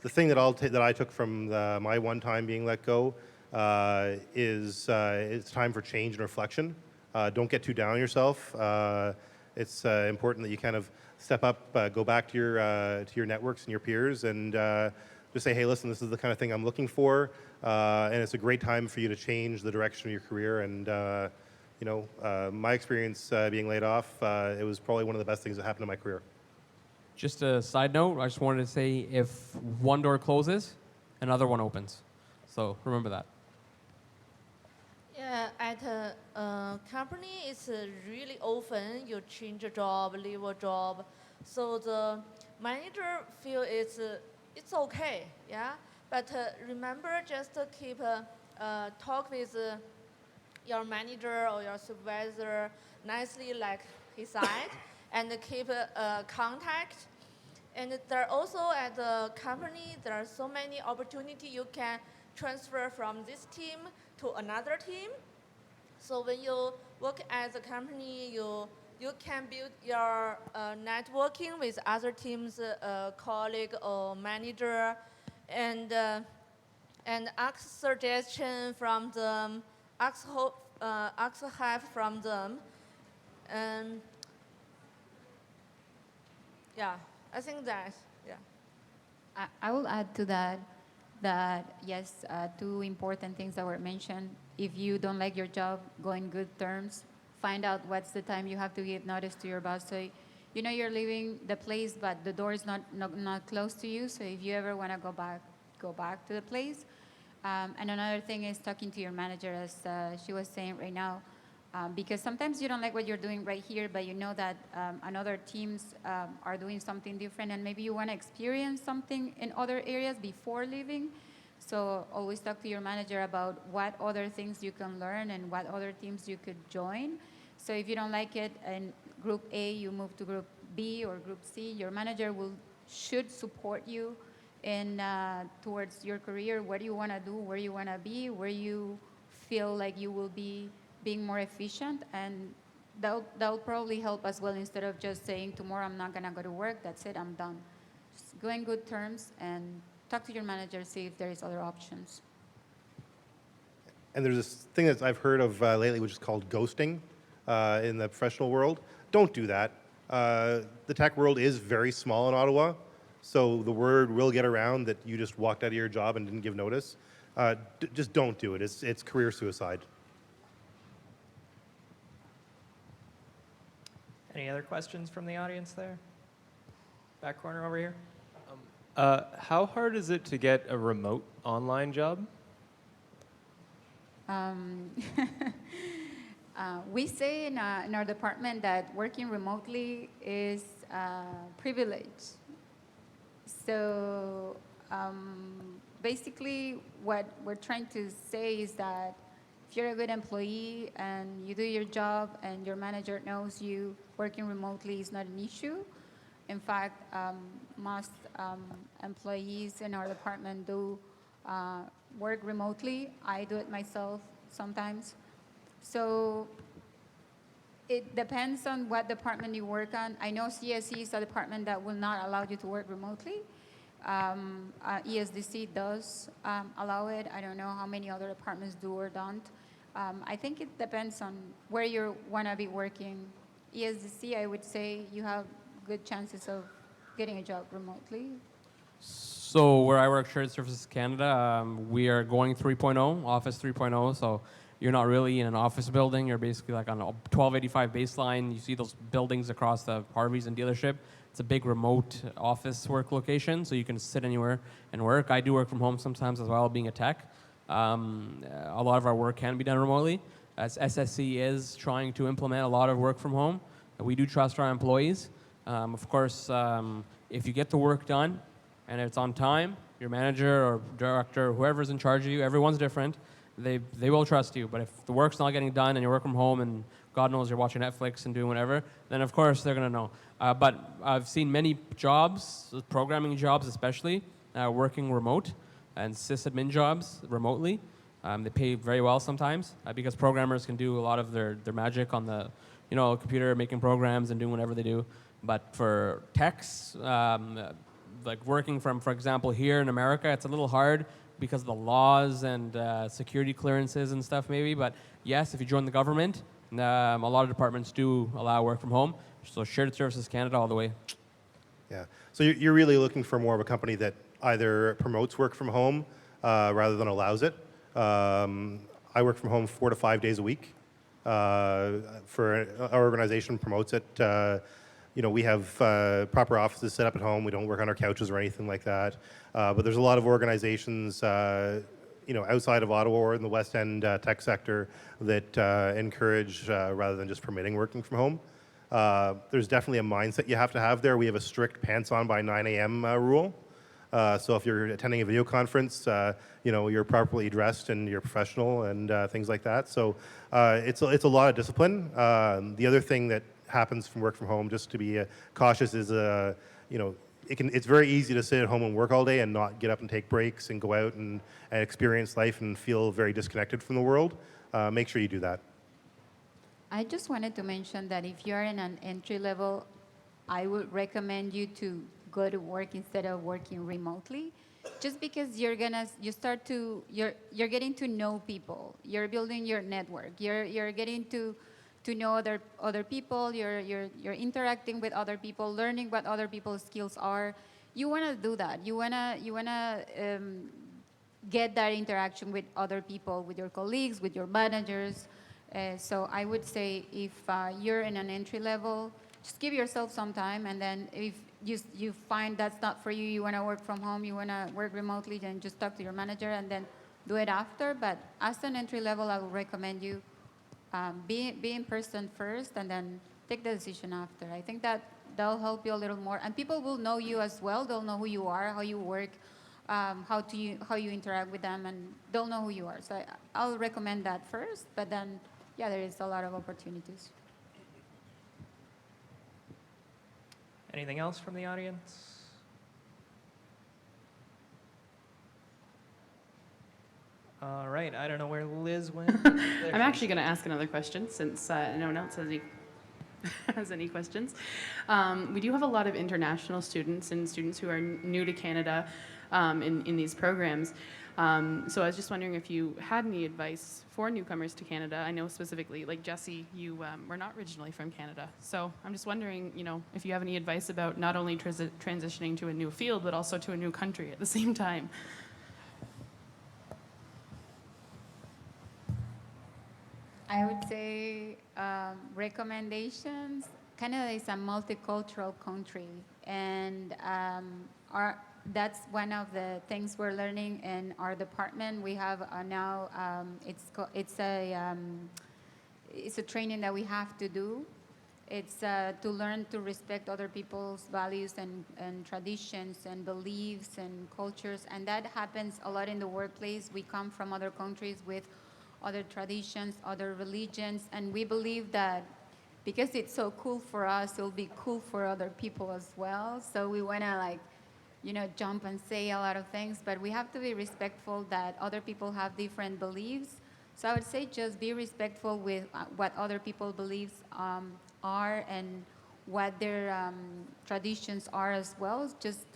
thing that I took from my one time being let go is it's time for change and reflection. Don't get too down on yourself. It's important that you kind of step up, go back to your networks and your peers, and just say, hey, listen, this is the kind of thing I'm looking for, and it's a great time for you to change the direction of your career. And my experience being laid off, it was probably one of the best things that happened in my career. Just a side note, I just wanted to say if one door closes, another one opens. So remember that. Yeah, at a company, it's really often you change a job, leave a job. So the manager feel it's okay, yeah. But remember, just to keep talk with your manager or your supervisor nicely, like he said, and keep contact. And there also at the company, there are so many opportunities you can transfer from this team to another team. So when you work at the company, you can build your networking with other teams, colleague or manager, and ask suggestion from them, ask help from them, and yeah, I think that, yeah. I will add to that yes, two important things that were mentioned. If you don't like your job, go in good terms. Find out what's the time you have to give notice to your boss. So you're leaving the place, but the door is not close to you. So if you ever want to go back to the place. And another thing is talking to your manager, as she was saying right now. Because sometimes you don't like what you're doing right here, but you know that another teams are doing something different, and maybe you want to experience something in other areas before leaving. So always talk to your manager about what other things you can learn and what other teams you could join. So if you don't like it in group A, you move to group B or group C. Your manager should support you in towards your career, what you want to do, where you want to be, where you feel like you will be being more efficient, and that'll probably help as well, instead of just saying tomorrow I'm not gonna go to work, that's it, I'm done. Just go in good terms and talk to your manager, see if there is other options. And there's this thing that I've heard of lately, which is called ghosting in the professional world. Don't do that. The tech world is very small in Ottawa, so the word will get around that you just walked out of your job and didn't give notice. Just don't do it. It's career suicide. Any other questions from the audience there? Back corner over here. How hard is it to get a remote online job? We say in our department that working remotely is a privilege. So basically what we're trying to say is that if you're a good employee and you do your job and your manager knows you, working remotely is not an issue. In fact, most employees in our department do work remotely. I do it myself sometimes. So it depends on what department you work on. I know CSE is a department that will not allow you to work remotely. ESDC does allow it. I don't know how many other departments do or don't. I think it depends on where you want to be working. ESDC, I would say you have good chances of getting a job remotely. So where I work, Shared Services Canada, we are going 3.0, Office 3.0, so you're not really in an office building. You're basically like on a 1285 baseline. You see those buildings across the Harveys and dealership. It's a big remote office work location, so you can sit anywhere and work. I do work from home sometimes as well, being a tech. A lot of our work can be done remotely. As SSC is trying to implement a lot of work from home, we do trust our employees. Of course, if you get the work done and it's on time, your manager or director, whoever's in charge of you, everyone's different, they will trust you. But if the work's not getting done and you work from home and God knows you're watching Netflix and doing whatever, then of course they're going to know. But I've seen many jobs, programming jobs especially, working remote, and sysadmin jobs remotely. They pay very well sometimes because programmers can do a lot of their magic on the computer, making programs and doing whatever they do. But for techs, like working from, for example, here in America, it's a little hard because of the laws and security clearances and stuff maybe. But yes, if you join the government, a lot of departments do allow work from home. So Shared Services Canada all the way. Yeah. So you're really looking for more of a company that either promotes work from home rather than allows it. I work from home 4 to 5 days a week. For our organization promotes it. We have proper offices set up at home. We don't work on our couches or anything like that. But there's a lot of organizations, outside of Ottawa or in the West End tech sector that encourage rather than just permitting working from home. There's definitely a mindset you have to have there. We have a strict pants on by 9 a.m. Rule. So if you're attending a video conference, you're properly dressed and you're professional and things like that. So it's a lot of discipline. The other thing that happens from work from home, just to be cautious, is it's very easy to sit at home and work all day and not get up and take breaks and go out and experience life and feel very disconnected from the world. Make sure you do that. I just wanted to mention that if you're in an entry level, I would recommend you to go to work instead of working remotely, just because you're getting to know people, you're building your network, you're getting to know other people, you're interacting with other people, learning what other people's skills are. You want to do that. You wanna get that interaction with other people, with your colleagues, with your managers. So I would say if you're in an entry level, just give yourself some time, and then if you find that's not for you, you want to work from home, you want to work remotely, then just talk to your manager and then do it after. But as an entry level, I would recommend you Be in person first, and then take the decision after. I think that'll help you a little more, and people will know you as well. They'll know who you are, how you work, how you interact with them, and they'll know who you are. So I'll recommend that first, but then yeah, there is a lot of opportunities. Anything else from the audience? All right, I don't know where Liz went. I'm actually going to ask another question since no one else has any questions. We do have a lot of international students and students who are new to Canada in these programs. So I was just wondering if you had any advice for newcomers to Canada. I know specifically, like Jesse, you were not originally from Canada. So I'm just wondering, if you have any advice about not only transitioning to a new field, but also to a new country at the same time. I would say recommendations. Canada is a multicultural country, and that's one of the things we're learning in our department. We have now it's a training that we have to do. It's to learn to respect other people's values and traditions and beliefs and cultures, and that happens a lot in the workplace. We come from other countries with other traditions, other religions, and we believe that because it's so cool for us, it'll be cool for other people as well. So we want to jump and say a lot of things, but we have to be respectful that other people have different beliefs. So I would say just be respectful with what other people's beliefs are and what their traditions are as well. Just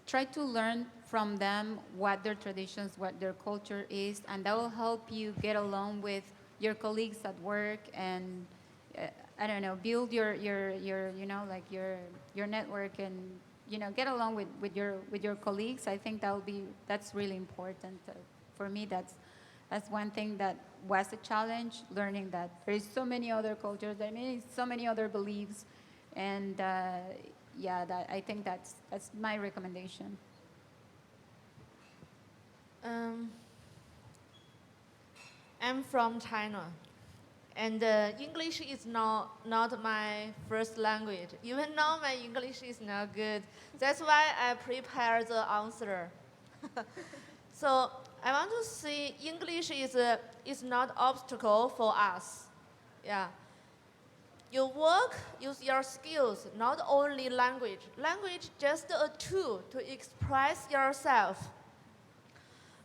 try to learn from them what their traditions, what their culture is, and that will help you get along with your colleagues at work and I don't know, build your network and get along with your colleagues. I think that's really important. For me, that's one thing that was a challenge, learning that there is so many other cultures, so many other beliefs, and I think that's my recommendation. I'm from China, and English is not my first language. Even now, my English is not good. That's why I prepare the answer. So I want to say English is not obstacle for us. Yeah. You work, use your skills, not only language. Language just a tool to express yourself.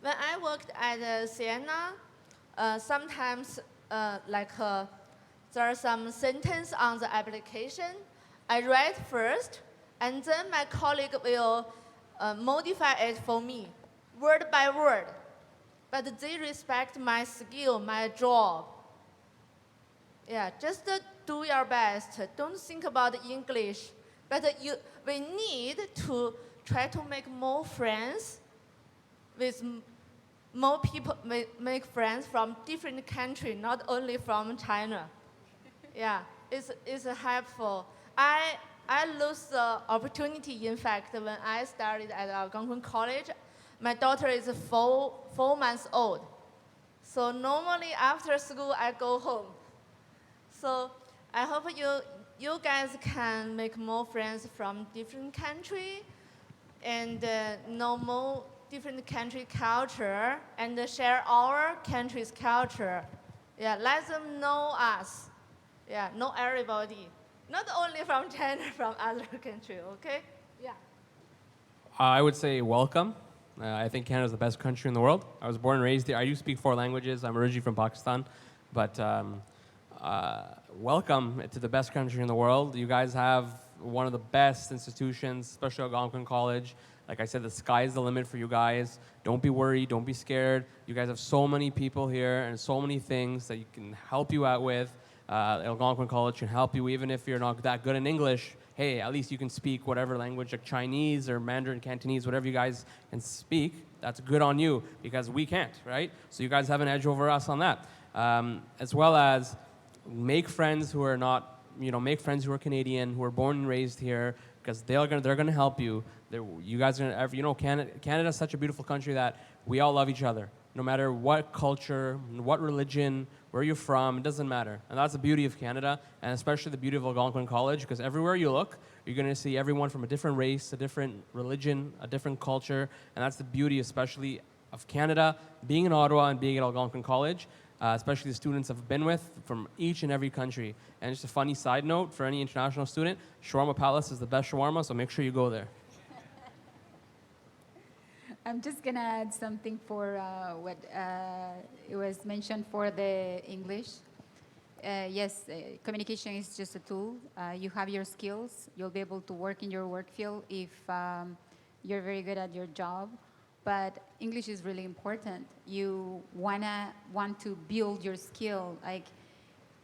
When I worked at Siena, sometimes there are some sentence on the application. I write first, and then my colleague will modify it for me, word by word. But they respect my skill, my job. Yeah, just do your best. Don't think about English. But we need to try to make more friends with more people, make friends from different countries, not only from China. Yeah, it's helpful. I lost the opportunity, in fact, when I started at Algonquin College. My daughter is 4 months old. So normally after school, I go home. So I hope you guys can make more friends from different countries and know more different country culture and share our country's culture. Yeah, let them know us. Yeah, know everybody. Not only from China, from other countries, okay? Yeah. I would say welcome. I think Canada is the best country in the world. I was born and raised here. I do speak 4 languages. I'm originally from Pakistan. But welcome to the best country in the world. You guys have one of the best institutions, especially Algonquin College. Like I said, the sky's the limit for you guys. Don't be worried. Don't be scared. You guys have so many people here and so many things that you can help you out with. Algonquin College can help you even if you're not that good in English. Hey, at least you can speak whatever language, like Chinese or Mandarin, Cantonese, whatever you guys can speak. That's good on you because we can't, right? So you guys have an edge over us on that. As well as make friends who are not, make friends who are Canadian, who are born and raised here, because they're gonna help you. You guys are gonna, Canada is such a beautiful country that we all love each other. No matter what culture, what religion, where you're from, it doesn't matter. And that's the beauty of Canada, and especially the beauty of Algonquin College, because everywhere you look, you're going to see everyone from a different race, a different religion, a different culture, and that's the beauty especially of Canada, being in Ottawa and being at Algonquin College, especially the students I've been with from each and every country. And just a funny side note for any international student, Shawarma Palace is the best shawarma, so make sure you go there. I'm just gonna add something for what it was mentioned for the English. Yes, communication is just a tool. You have your skills. You'll be able to work in your work field if you're very good at your job. But English is really important. You want to build your skill. Like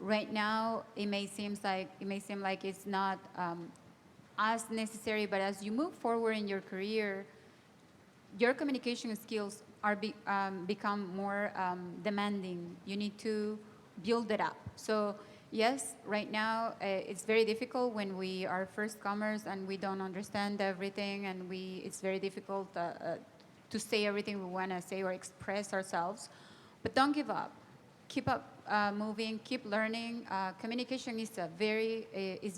right now, it may seem like it's not as necessary. But as you move forward in your career, your communication skills are become more demanding. You need to build it up. So yes, right now it's very difficult when we are first comers and we don't understand everything, and it's very difficult to say everything we want to say or express ourselves. But don't give up. Keep up moving. Keep learning. Communication is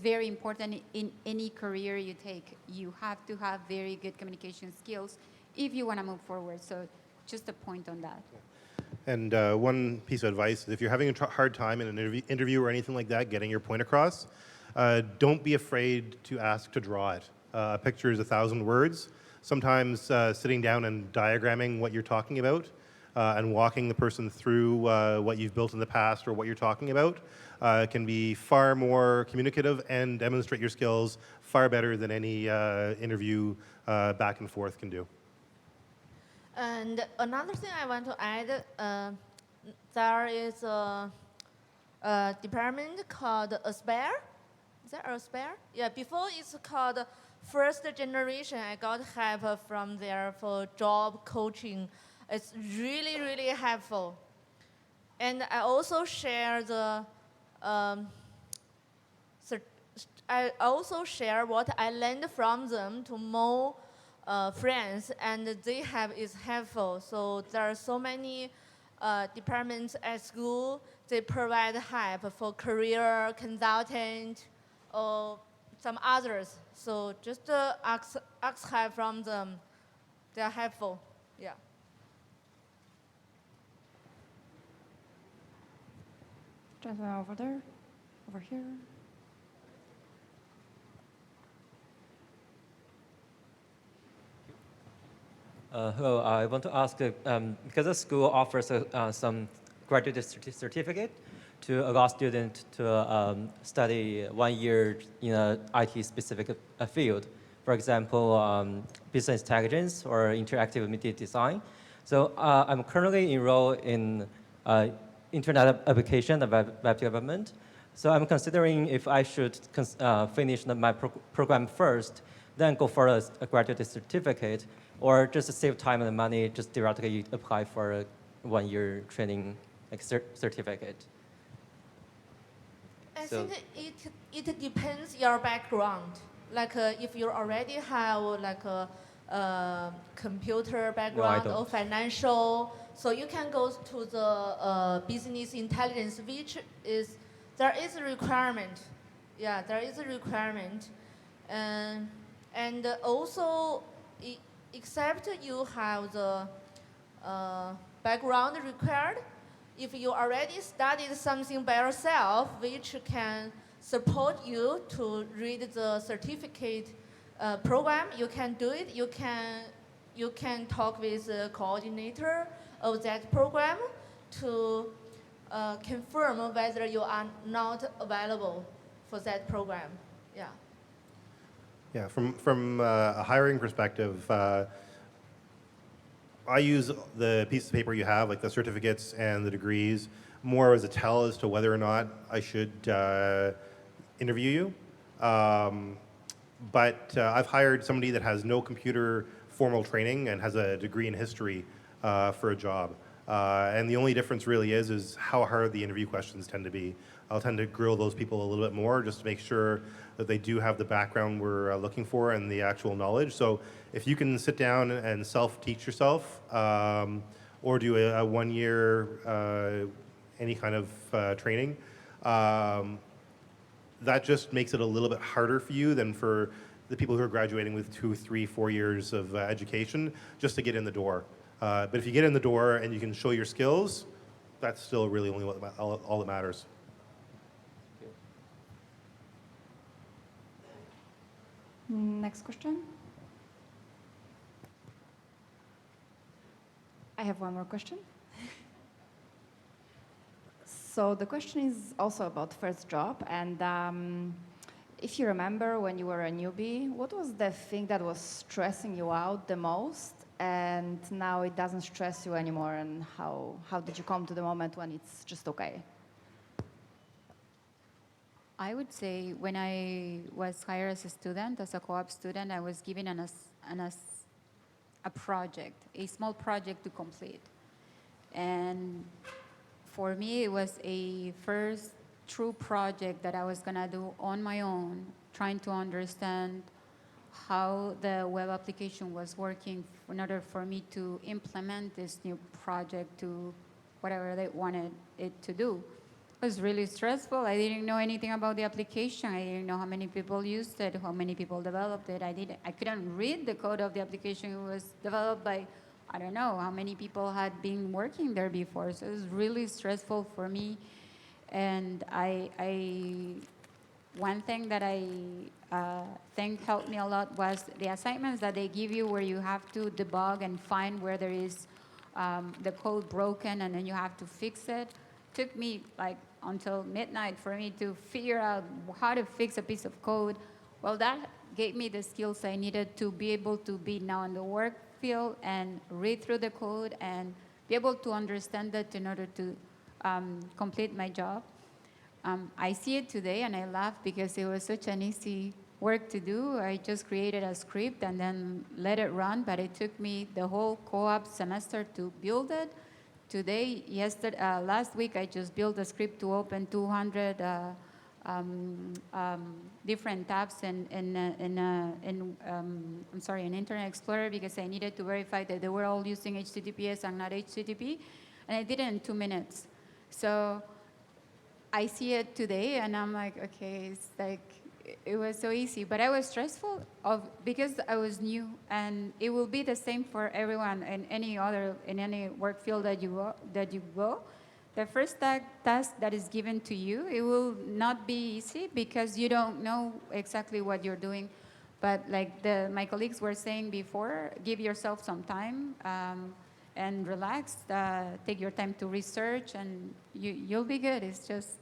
very important in any career you take. You have to have very good communication skills if you want to move forward. So just a point on that. And one piece of advice, if you're having a hard time in an interview or anything like that, getting your point across, don't be afraid to ask to draw it. A picture is 1,000 words. Sometimes sitting down and diagramming what you're talking about and walking the person through what you've built in the past or what you're talking about can be far more communicative and demonstrate your skills far better than any interview back and forth can do. And another thing I want to add, there is a department called Aspire. Is that Aspire? Yeah, before it's called First Generation. I got help from there for job coaching. It's really, really helpful. And I also share what I learned from them to more friends, and they have is helpful. So there are so many departments at school. They provide help for career consultant or some others. So just ask help from them. They are helpful. Yeah. Just over there, over here. Hello, I want to ask, because the school offers some graduate certificate to allow students to study 1 year in an IT-specific field, for example, business intelligence or interactive media design. So I'm currently enrolled in internet application and web development. So I'm considering if I should finish my program first, then go for a graduate certificate, or just to save time and money, just directly apply for a 1 year training certificate. I think it depends your background. Like if you already have like a computer background or financial, so you can go to the business intelligence, which is there is a requirement. Yeah, there is a requirement, and also. Except you have the background required, if you already studied something by yourself, which can support you to read the certificate program, you can do it. You can talk with the coordinator of that program to confirm whether you are not available for that program. Yeah. Yeah, from a hiring perspective, I use the piece of paper you have, like the certificates and the degrees, more as a tell as to whether or not I should interview you. But I've hired somebody that has no computer formal training and has a degree in history for a job. And the only difference really is how hard the interview questions tend to be. I'll tend to grill those people a little bit more just to make sure that they do have the background we're looking for and the actual knowledge. So if you can sit down and self-teach yourself or do a 1 year any kind of training. That just makes it a little bit harder for you than for the people who are graduating with 2, 3, 4 years of education just to get in the door. But if you get in the door and you can show your skills, that's still really only all that matters. Next question. I have one more question. So the question is also about first job, and if you remember when you were a newbie, what was the thing that was stressing you out the most, and now it doesn't stress you anymore, and how did you come to the moment when it's just okay? I would say when I was hired as a student, as a co-op student, I was given a project, a small project to complete. And for me, it was a first true project that I was gonna do on my own, trying to understand how the web application was working in order for me to implement this new project to whatever they wanted it to do. It was really stressful. I didn't know anything about the application. I didn't know how many people used it, how many people developed it. I couldn't read the code of the application. It was developed by, I don't know how many people had been working there before. So it was really stressful for me. And one thing that I think helped me a lot was the assignments that they give you where you have to debug and find where there is the code broken and then you have to fix it. Took me like until midnight for me to figure out how to fix a piece of code. Well, that gave me the skills I needed to be able to be now in the work field and read through the code and be able to understand it in order to complete my job. I see it today and I laugh because it was such an easy work to do. I just created a script and then let it run, but it took me the whole co-op semester to build it. Today, last week, I just built a script to open 200 different tabs in Internet Explorer because I needed to verify that they were all using HTTPS and not HTTP, and I did it in 2 minutes. So I see it today, and I'm like, okay, it's like, it was so easy, but I was stressful because I was new, and it will be the same for everyone in any work field that you go. The first task that is given to you, it will not be easy because you don't know exactly what you're doing. But like my colleagues were saying before, give yourself some time and relax. Take your time to research, and you'll be good. It's just.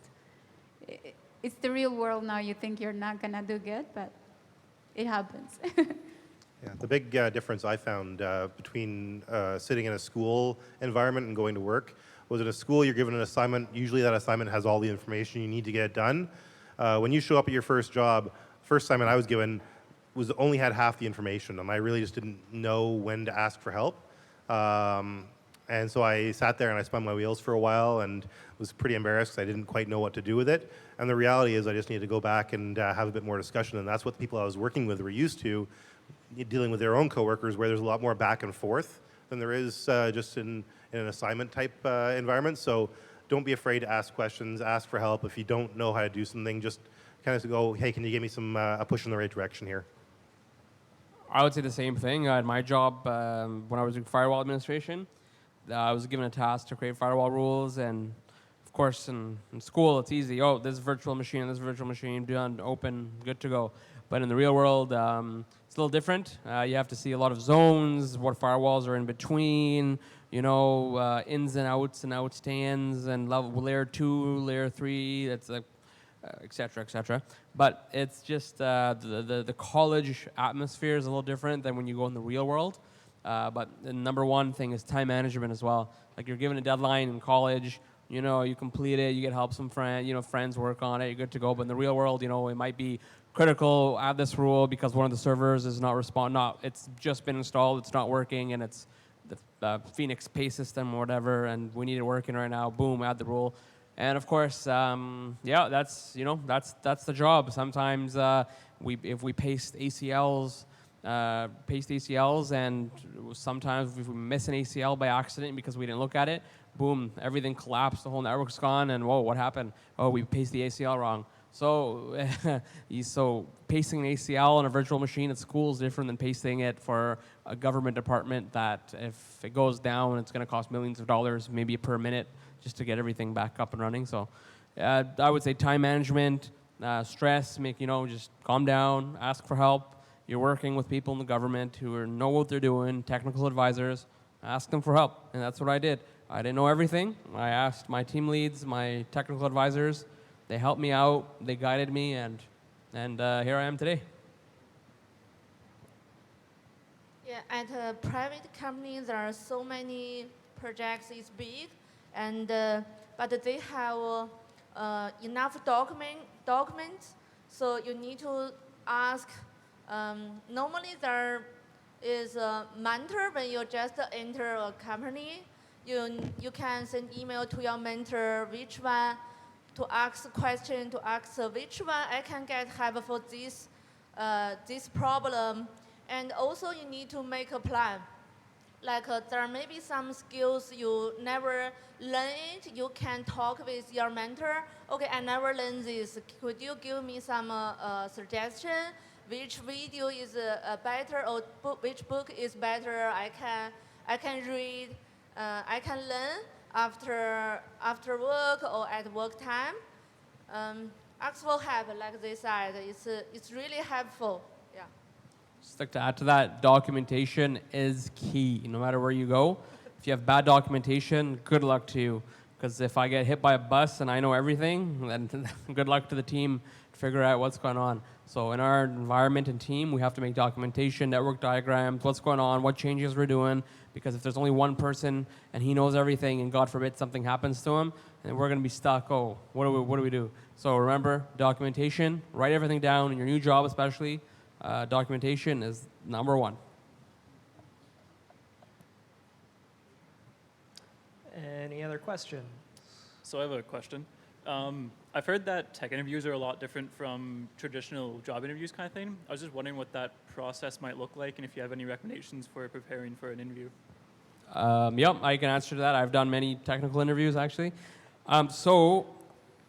It's the real world now. You think you're not going to do good, but it happens. Yeah, the big difference I found between sitting in a school environment and going to work was in a school, you're given an assignment. Usually that assignment has all the information you need to get it done. When you show up at your first job, first assignment I was given only had half the information, and I really just didn't know when to ask for help. And so I sat there and I spun my wheels for a while and was pretty embarrassed because I didn't quite know what to do with it. And the reality is I just needed to go back and have a bit more discussion, and that's what the people I was working with were used to, dealing with their own coworkers, where there's a lot more back and forth than there is just in an assignment type environment. So don't be afraid to ask questions, ask for help. If you don't know how to do something, just kind of go, hey, can you give me a push in the right direction here? I would say the same thing. At my job, when I was doing firewall administration, I was given a task to create firewall rules, and of course in school it's easy. Oh, this virtual machine, done, open, good to go. But in the real world, it's a little different. You have to see a lot of zones, what firewalls are in between, ins and outs and outstands, and layer 2, layer 3, that's et cetera, et cetera. But it's just the college atmosphere is a little different than when you go in the real world. But the number one thing is time management as well. Like you're given a deadline in college, you complete it, you get help from friends work on it, you're good to go. But in the real world, it might be critical, add this rule because one of the servers is it's just been installed, it's not working, and it's the Phoenix Pay system or whatever, and we need it working right now, boom, add the rule. And of course, that's the job. Sometimes if we paste ACLs, and sometimes if we miss an ACL by accident because we didn't look at it, boom, everything collapsed, the whole network's gone, and whoa, what happened? Oh, we pasted the ACL wrong. So, so pasting an ACL on a virtual machine at school is different than pasting it for a government department that if it goes down, it's going to cost millions of dollars, maybe per minute, just to get everything back up and running. So I would say time management, stress, just calm down, ask for help. You're working with people in the government who know what they're doing, technical advisors, ask them for help. And that's what I did. I didn't know everything. I asked my team leads, my technical advisors. They helped me out, they guided me, and here I am today. Yeah, at a private company, there are so many projects. It's big, and but they have enough documents. So you need to ask. Normally, there is a mentor when you just enter a company. You can send email to your mentor, which one to ask question, to ask which one I can get help for this problem. And also you need to make a plan. Like there may be some skills you never learned. You can talk with your mentor. Okay, I never learned this. Could you give me some suggestion? Which video is better, or which book is better? I can read. I can learn after work or at work time. Ask for help, like they said. It's really helpful. Yeah. Just like to add to that, documentation is key, no matter where you go. If you have bad documentation, good luck to you. Because if I get hit by a bus and I know everything, then good luck to the team to figure out what's going on. So in our environment and team, we have to make documentation, network diagrams, what's going on, what changes we're doing. Because if there's only one person and he knows everything and God forbid something happens to him, then we're going to be stuck. Oh, what do we do? So remember, documentation, write everything down in your new job especially. Documentation is number one. Any other questions? So I have a question. I've heard that tech interviews are a lot different from traditional job interviews kind of thing. I was just wondering what that process might look like and if you have any recommendations for preparing for an interview. Yep, I can answer to that. I've done many technical interviews, actually. So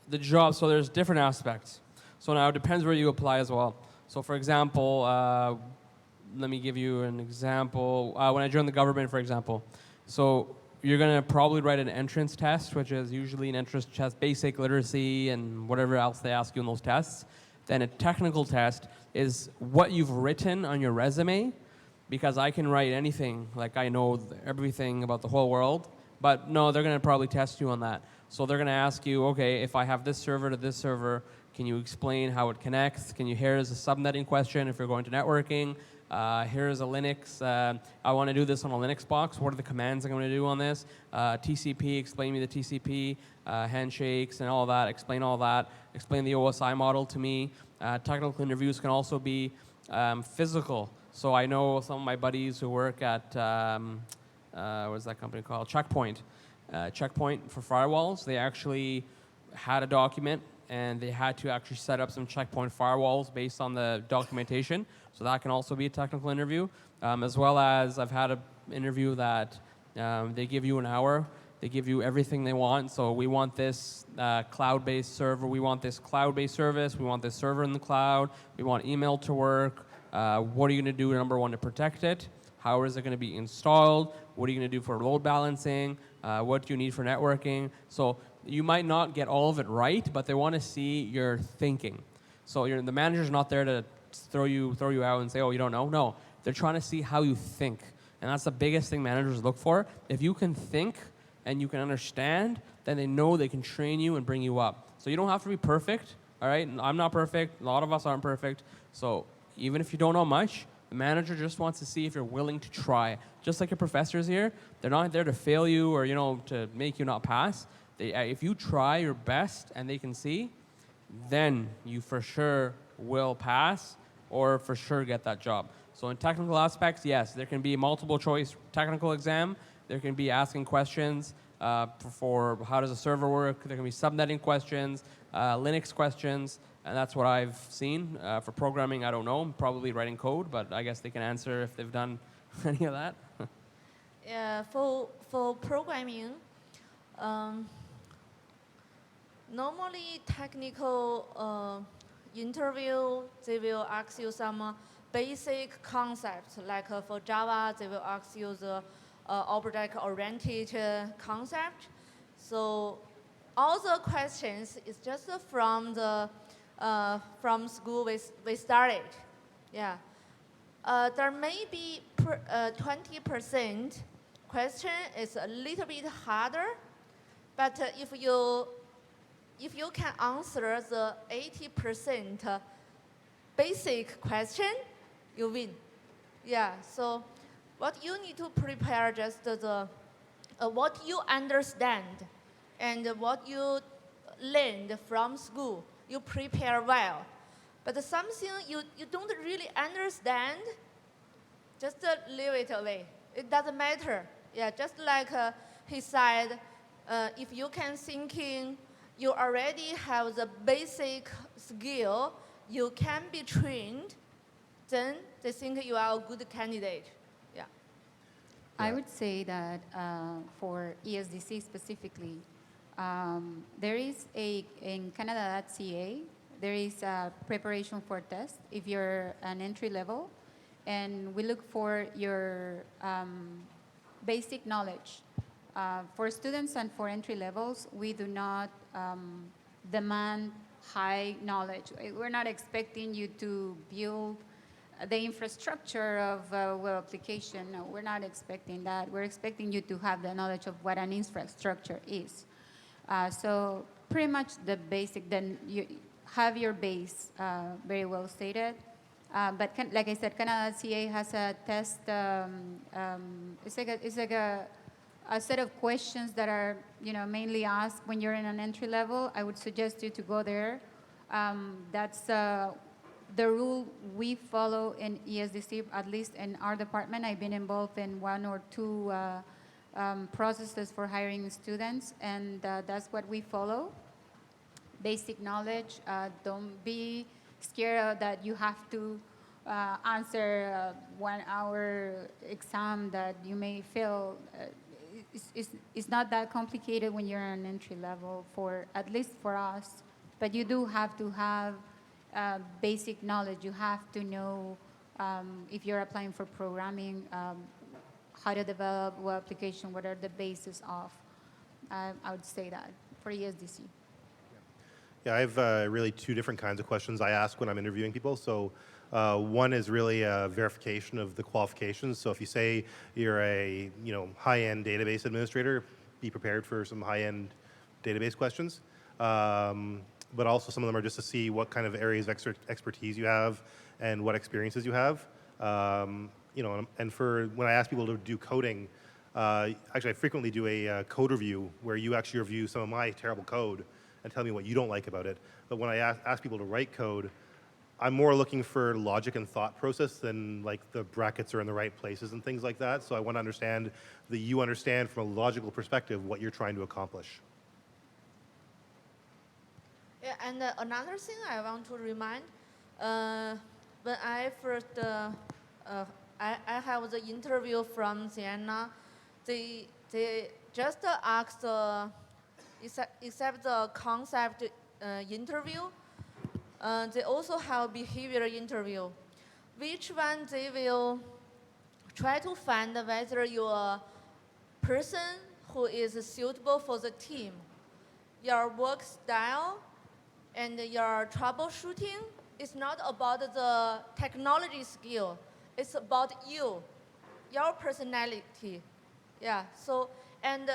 the job, so there's different aspects. So now it depends where you apply as well. So for example, let me give you an example. When I joined the government, for example, so you're going to probably write an entrance test, which is usually an entrance test, basic literacy and whatever else they ask you in those tests. Then a technical test is what you've written on your resume, because I can write anything, like I know everything about the whole world, but no, they're going to probably test you on that. So they're going to ask you, okay, if I have this server to this server, can you explain how it connects? Here's a subnetting question if you're going to networking. Here's a Linux. I want to do this on a Linux box. What are the commands I'm going to do on this? TCP, explain me the TCP, handshakes and all that. Explain all that. Explain the OSI model to me. Technical interviews can also be physical. So I know some of my buddies who work at, what's that company called? Checkpoint. Checkpoint for firewalls. They actually had a document and they had to actually set up some checkpoint firewalls based on the documentation. So that can also be a technical interview. As well as I've had an interview that they give you an hour. They give you everything they want. So we want this cloud-based server. We want this cloud-based service. We want this server in the cloud. We want email to work. What are you going to do, number one, to protect it? How is it going to be installed? What are you going to do for load balancing? What do you need for networking? So you might not get all of it right, but they want to see your thinking. So the manager's not there to throw you out and say, oh, you don't know. No, they're trying to see how you think. And that's the biggest thing managers look for. If you can think and you can understand, then they know they can train you and bring you up. So you don't have to be perfect, all right? I'm not perfect. A lot of us aren't perfect. So even if you don't know much, the manager just wants to see if you're willing to try. Just like your professors here, they're not there to fail you or to make you not pass. If you try your best and they can see, then you for sure will pass or for sure get that job. So in technical aspects, yes, there can be multiple choice technical exam. There can be asking questions for how does a server work. There can be subnetting questions, Linux questions, and that's what I've seen. For programming, I don't know, probably writing code, but I guess they can answer if they've done any of that. Yeah, for programming, Um, Normally, technical interview, they will ask you some basic concepts. Like for Java, they will ask you the object-oriented concept. So all the questions is just from the from school we started. Yeah. There may be 20% question is a little bit harder, but if you can answer the 80% basic question, you win. Yeah, so what you need to prepare just the what you understand and what you learned from school, you prepare well. But something you don't really understand, just leave it away. It doesn't matter. Yeah, just like he said, if you can thinking, you already have the basic skill, you can be trained, then they think you are a good candidate. Yeah. I would say that for ESDC specifically, there is in Canada.ca, there is a preparation for test if you're an entry level, and we look for your basic knowledge. For students and for entry levels, we do not demand high knowledge. We're not expecting you to build the infrastructure of a web application. No, we're not expecting that. We're expecting you to have the knowledge of what an infrastructure is. So pretty much the basic, then you have your base very well stated. But like I said, Canada.ca has a test. It's like a set of questions that are mainly asked when you're in an entry level. I would suggest you to go there. That's the rule we follow in ESDC, at least in our department. I've been involved in 1 or 2 processes for hiring students, and that's what we follow. Basic knowledge. Don't be scared that you have to answer a 1-hour exam that you may fail. It's not that complicated when you're an entry level, at least for us. But you do have to have basic knowledge. You have to know if you're applying for programming, how to develop web application, what are the bases of. I would say that for ESDC. Yeah, I have really 2 different kinds of questions I ask when I'm interviewing people. So one is really a verification of the qualifications. So if you say you're a high-end database administrator, be prepared for some high-end database questions. But also some of them are just to see what kind of areas of expertise you have and what experiences you have. And for when I ask people to do coding, actually I frequently do a code review where you actually review some of my terrible code and tell me what you don't like about it. But when I ask people to write code, I'm more looking for logic and thought process than like the brackets are in the right places and things like that. So I want to understand that you understand from a logical perspective what you're trying to accomplish. Yeah, and another thing I want to remind, when I first, I have the interview from Sienna, they just asked, except the concept interview, they also have behavioral interview, which one they will try to find whether you're a person who is suitable for the team, your work style, and your troubleshooting. Is not about the technology skill. It's about you, your personality. Yeah. So and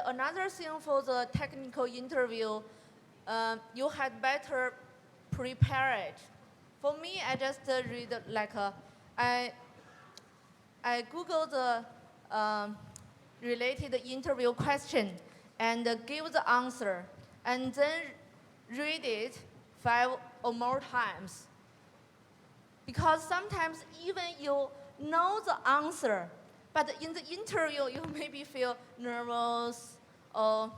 another thing for the technical interview, you had better prepare it. For me, I just read I Google the related interview question and give the answer, and then read it 5 or more times. Because sometimes even you know the answer, but in the interview you maybe feel nervous or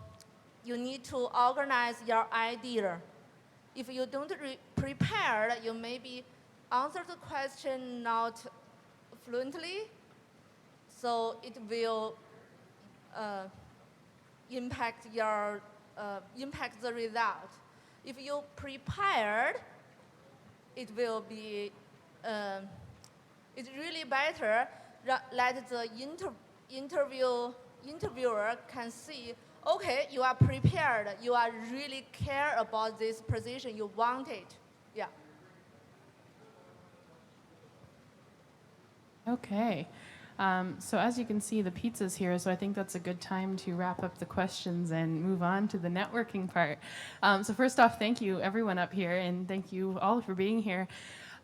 you need to organize your idea. If you don't prepare, you maybe answer the question not fluently, so it will impact your impact the result. If you prepared, it will be it's really better let the interviewer can see, okay, you are prepared, you are really care about this position, you want it. Yeah. Okay. So as you can see, the pizza's here, so I think that's a good time to wrap up the questions and move on to the networking part. So first off, thank you everyone up here, and thank you all for being here.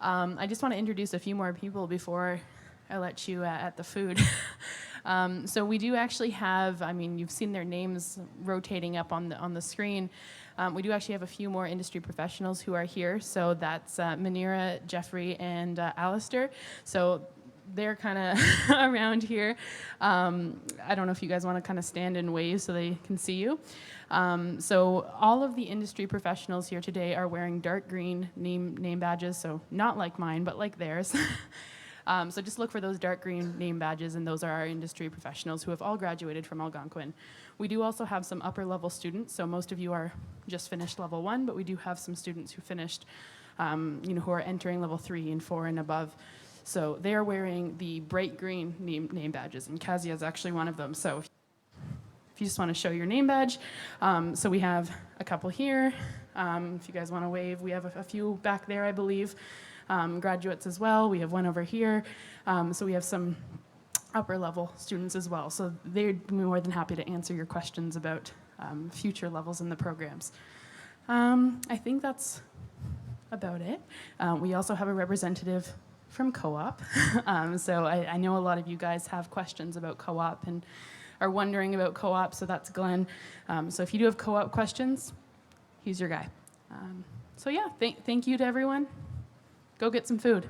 I just want to introduce a few more people before I let you at the food. So we do actually have, I mean, you've seen their names rotating up on the screen. We do actually have a few more industry professionals who are here. So that's Manira, Jeffrey, and Alistair. So they're kind of around here. I don't know if you guys want to kind of stand and wave so they can see you. So all of the industry professionals here today are wearing dark green name badges, so not like mine, but like theirs. So just look for those dark green name badges, and those are our industry professionals who have all graduated from Algonquin. We do also have some upper level students, so most of you are just finished level 1, but we do have some students who finished, who are entering level 3 and 4 and above. So they are wearing the bright green name badges, and Kazia is actually one of them. So if you just want to show your name badge. So we have a couple here. If you guys want to wave, we have a few back there, I believe. Graduates as well. We have one over here. So we have some upper level students as well. So they'd be more than happy to answer your questions about future levels in the programs. I think that's about it. We also have a representative from co-op. So I know a lot of you guys have questions about co-op and are wondering about co-op, so that's Glenn. So if you do have co-op questions, he's your guy. So yeah, thank you to everyone. Go get some food.